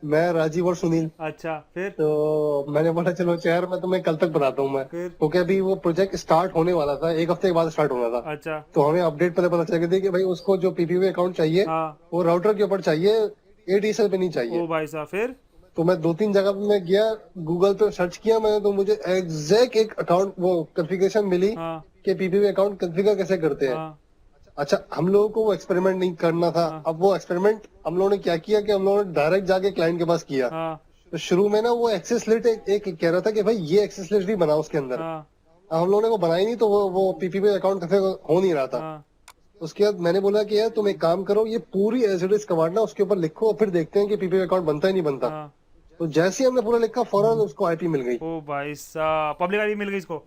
मैं, राजीव और सुनील, अच्छा, फिर तो मैंने बोला चलो यार मैं तुम्हें कल तक बताता हूँ मैं, फिर? क्योंकि अभी वो प्रोजेक्ट स्टार्ट होने वाला था, 1 हफ्ते के बाद स्टार्ट होना था। अच्छा तो हमें अपडेट पता चल गई थी कि भाई उसको जो पीपीपी अकाउंट चाहिए हाँ, वो राउटर के ऊपर चाहिए, एडीएसएल पे नहीं चाहिए। ओ भाई साहब, फिर तो मैं 2-3 जगह पे मैं गया, गूगल पे सर्च किया मैंने, तो मुझे एग्जैक्ट एक अकाउंट वो कॉन्फ़िगरेशन मिली हाँ कि पीपीपी अकाउंट कॉन्फ़िगर कैसे करते हैं। हाँ अच्छा, हम लोगों को वो एक्सपेरिमेंट नहीं करना था। हाँ। अब वो एक्सपेरिमेंट हम लोगों ने क्या किया कि हम लोगों ने डायरेक्ट जाके क्लाइंट के पास किया। हाँ तो शुरू में ना वो एक्सेस लिस्ट एक कह रहा था कि भाई ये एक्सेस लिस्ट भी बनाओ उसके अंदर। हाँ हम लोगों ने वो बनाई नहीं, तो वो पीपीपी अकाउंट कैसे हो नहीं रहा था। हाँ उसके बाद मैंने बोला कि यार तुम एक काम करो, ये पूरी एज इट इज कमांड ना उसके ऊपर लिखो और फिर देखते हैं कि पीपीपी अकाउंट बनता ही नहीं बनता। हाँ। तो जैसे ही हमने पूरा लिखा फौरन उसको आईपी मिल गई। ओ भाई साहब, पब्लिक आईपी मिल गई इसको।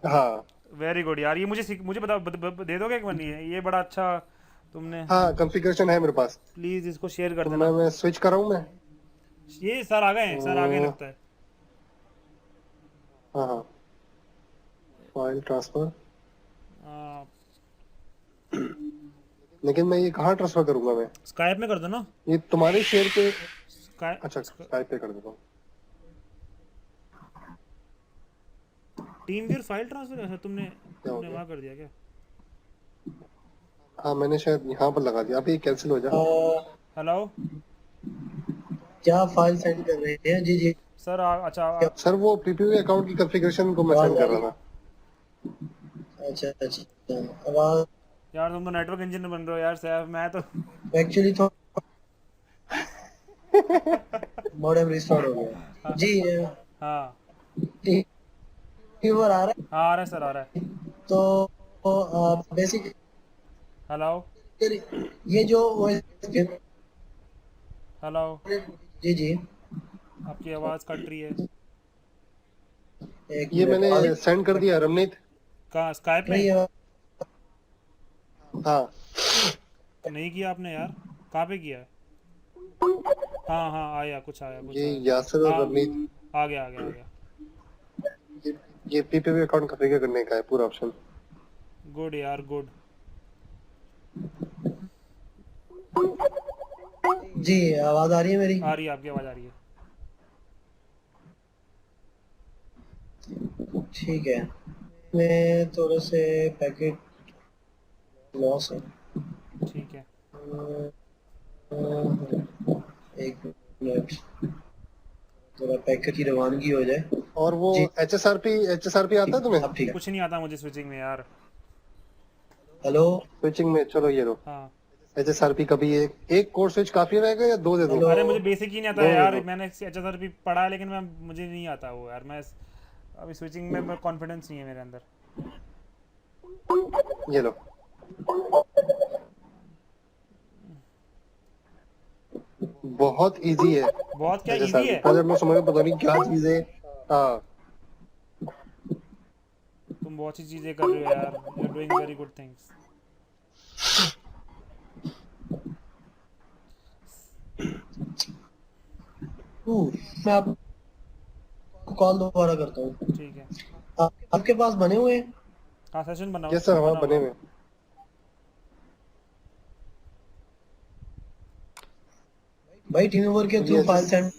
हाँ वेरी गुड यार, ये मुझे बता दे दोगे एक बार? ये बड़ा अच्छा तुमने। हाँ, कॉन्फ़िगरेशन है मेरे पास। प्लीज इसको शेयर कर तो देना। मैं स्विच कर रहा हूँ मैं। ये सर आ गए हैं, सर आ गए लगता है। हाँ हाँ, फाइल ट्रांसफर। लेकिन मैं ये कहाँ ट्रांसफर करूंगा मैं? स्काइप में कर दो ना। ये तुम्हारे शेयर पे। स्काइप। अच्छा, स्काइप पे कर देता हूँ। टीम व्यूअर फाइल ट्रांसफर है, तुमने हो तुमने गया? वहाँ कर दिया क्या? हाँ, मैंने शायद यहाँ पर लगा दिया। अभी कैंसिल हो जा। हेलो क्या फाइल सेंड कर रहे हैं? जी जी। सर अच्छा सर वो पीपीपी अकाउंट की कॉन्फ़िगरेशन को मैं सेंड कर रहा था। अच्छा अच्छा, आवाज यार तुम तो नेटवर्क इंजीनियर बन रहे हो यार सैफ, मैं तो एक्चुअली तो मॉडेम रिस्टार्ट हो गया जी। हाँ फीवर आ रहा हाँ आ रहा है सर, आ रहा है। है तो बेसिक हेलो ये जो हेलो, जी जी, आपकी आवाज़ कट रही है। एक ये मिनट। मैंने सेंड कर दिया रमनीत। कहाँ, स्काइप में? नहीं हाँ नहीं किया आपने यार, कहाँ पे किया है? हाँ हाँ आया, कुछ आया कुछ ये आया। यासिर और हाँ रमनीत। आ गया आ गया आ गया। ये पीपीपी अकाउंट कॉन्फ़िगर करने का है पूरा ऑप्शन। गुड यार गुड। जी, आवाज आ रही है मेरी? आ रही है, आपकी आवाज़ आ रही है। ठीक है, मैं थोड़े से पैकेट लॉस है। ठीक है। एक मिनट, थोड़ा पैकेट की रवानगी हो जाए। और वो जी। एचएसआरपी आता है तुम्हें? अब ठीक है। कुछ नहीं आता मुझे स्विचिंग में यार। हेलो स्विचिंग में चलो ये लो। हाँ एचएसआरपी का भी एक कोड स्विच काफी रहेगा या दो दे दो? हेलो। अरे मुझे बेसिक ही नहीं आता दो दे यार, दो। मैंने HSRP पढ़ा है लेकिन मुझे नहीं आता वो यार। मैं अभी स्विचिंग में कॉन्फिडेंस नहीं है मेरे अंदर। ये लो। बहुत इजी है। बहुत क्या इजी एचएसआरपी है? पहले मैं समझ में पता नहीं क्या चीज है। हाँ, तुम बहुत सी चीजें कर रहे हो यार, you are doing very good things. मैं आपको कॉल दोबारा करता हूँ। ठीक है। आपके पास बने हुए हैं? हाँ सेशन बना ये सर हमारे बना बने हुआ हुए है। हैं। भाई टीम वर्क के थ्रू Yes. File send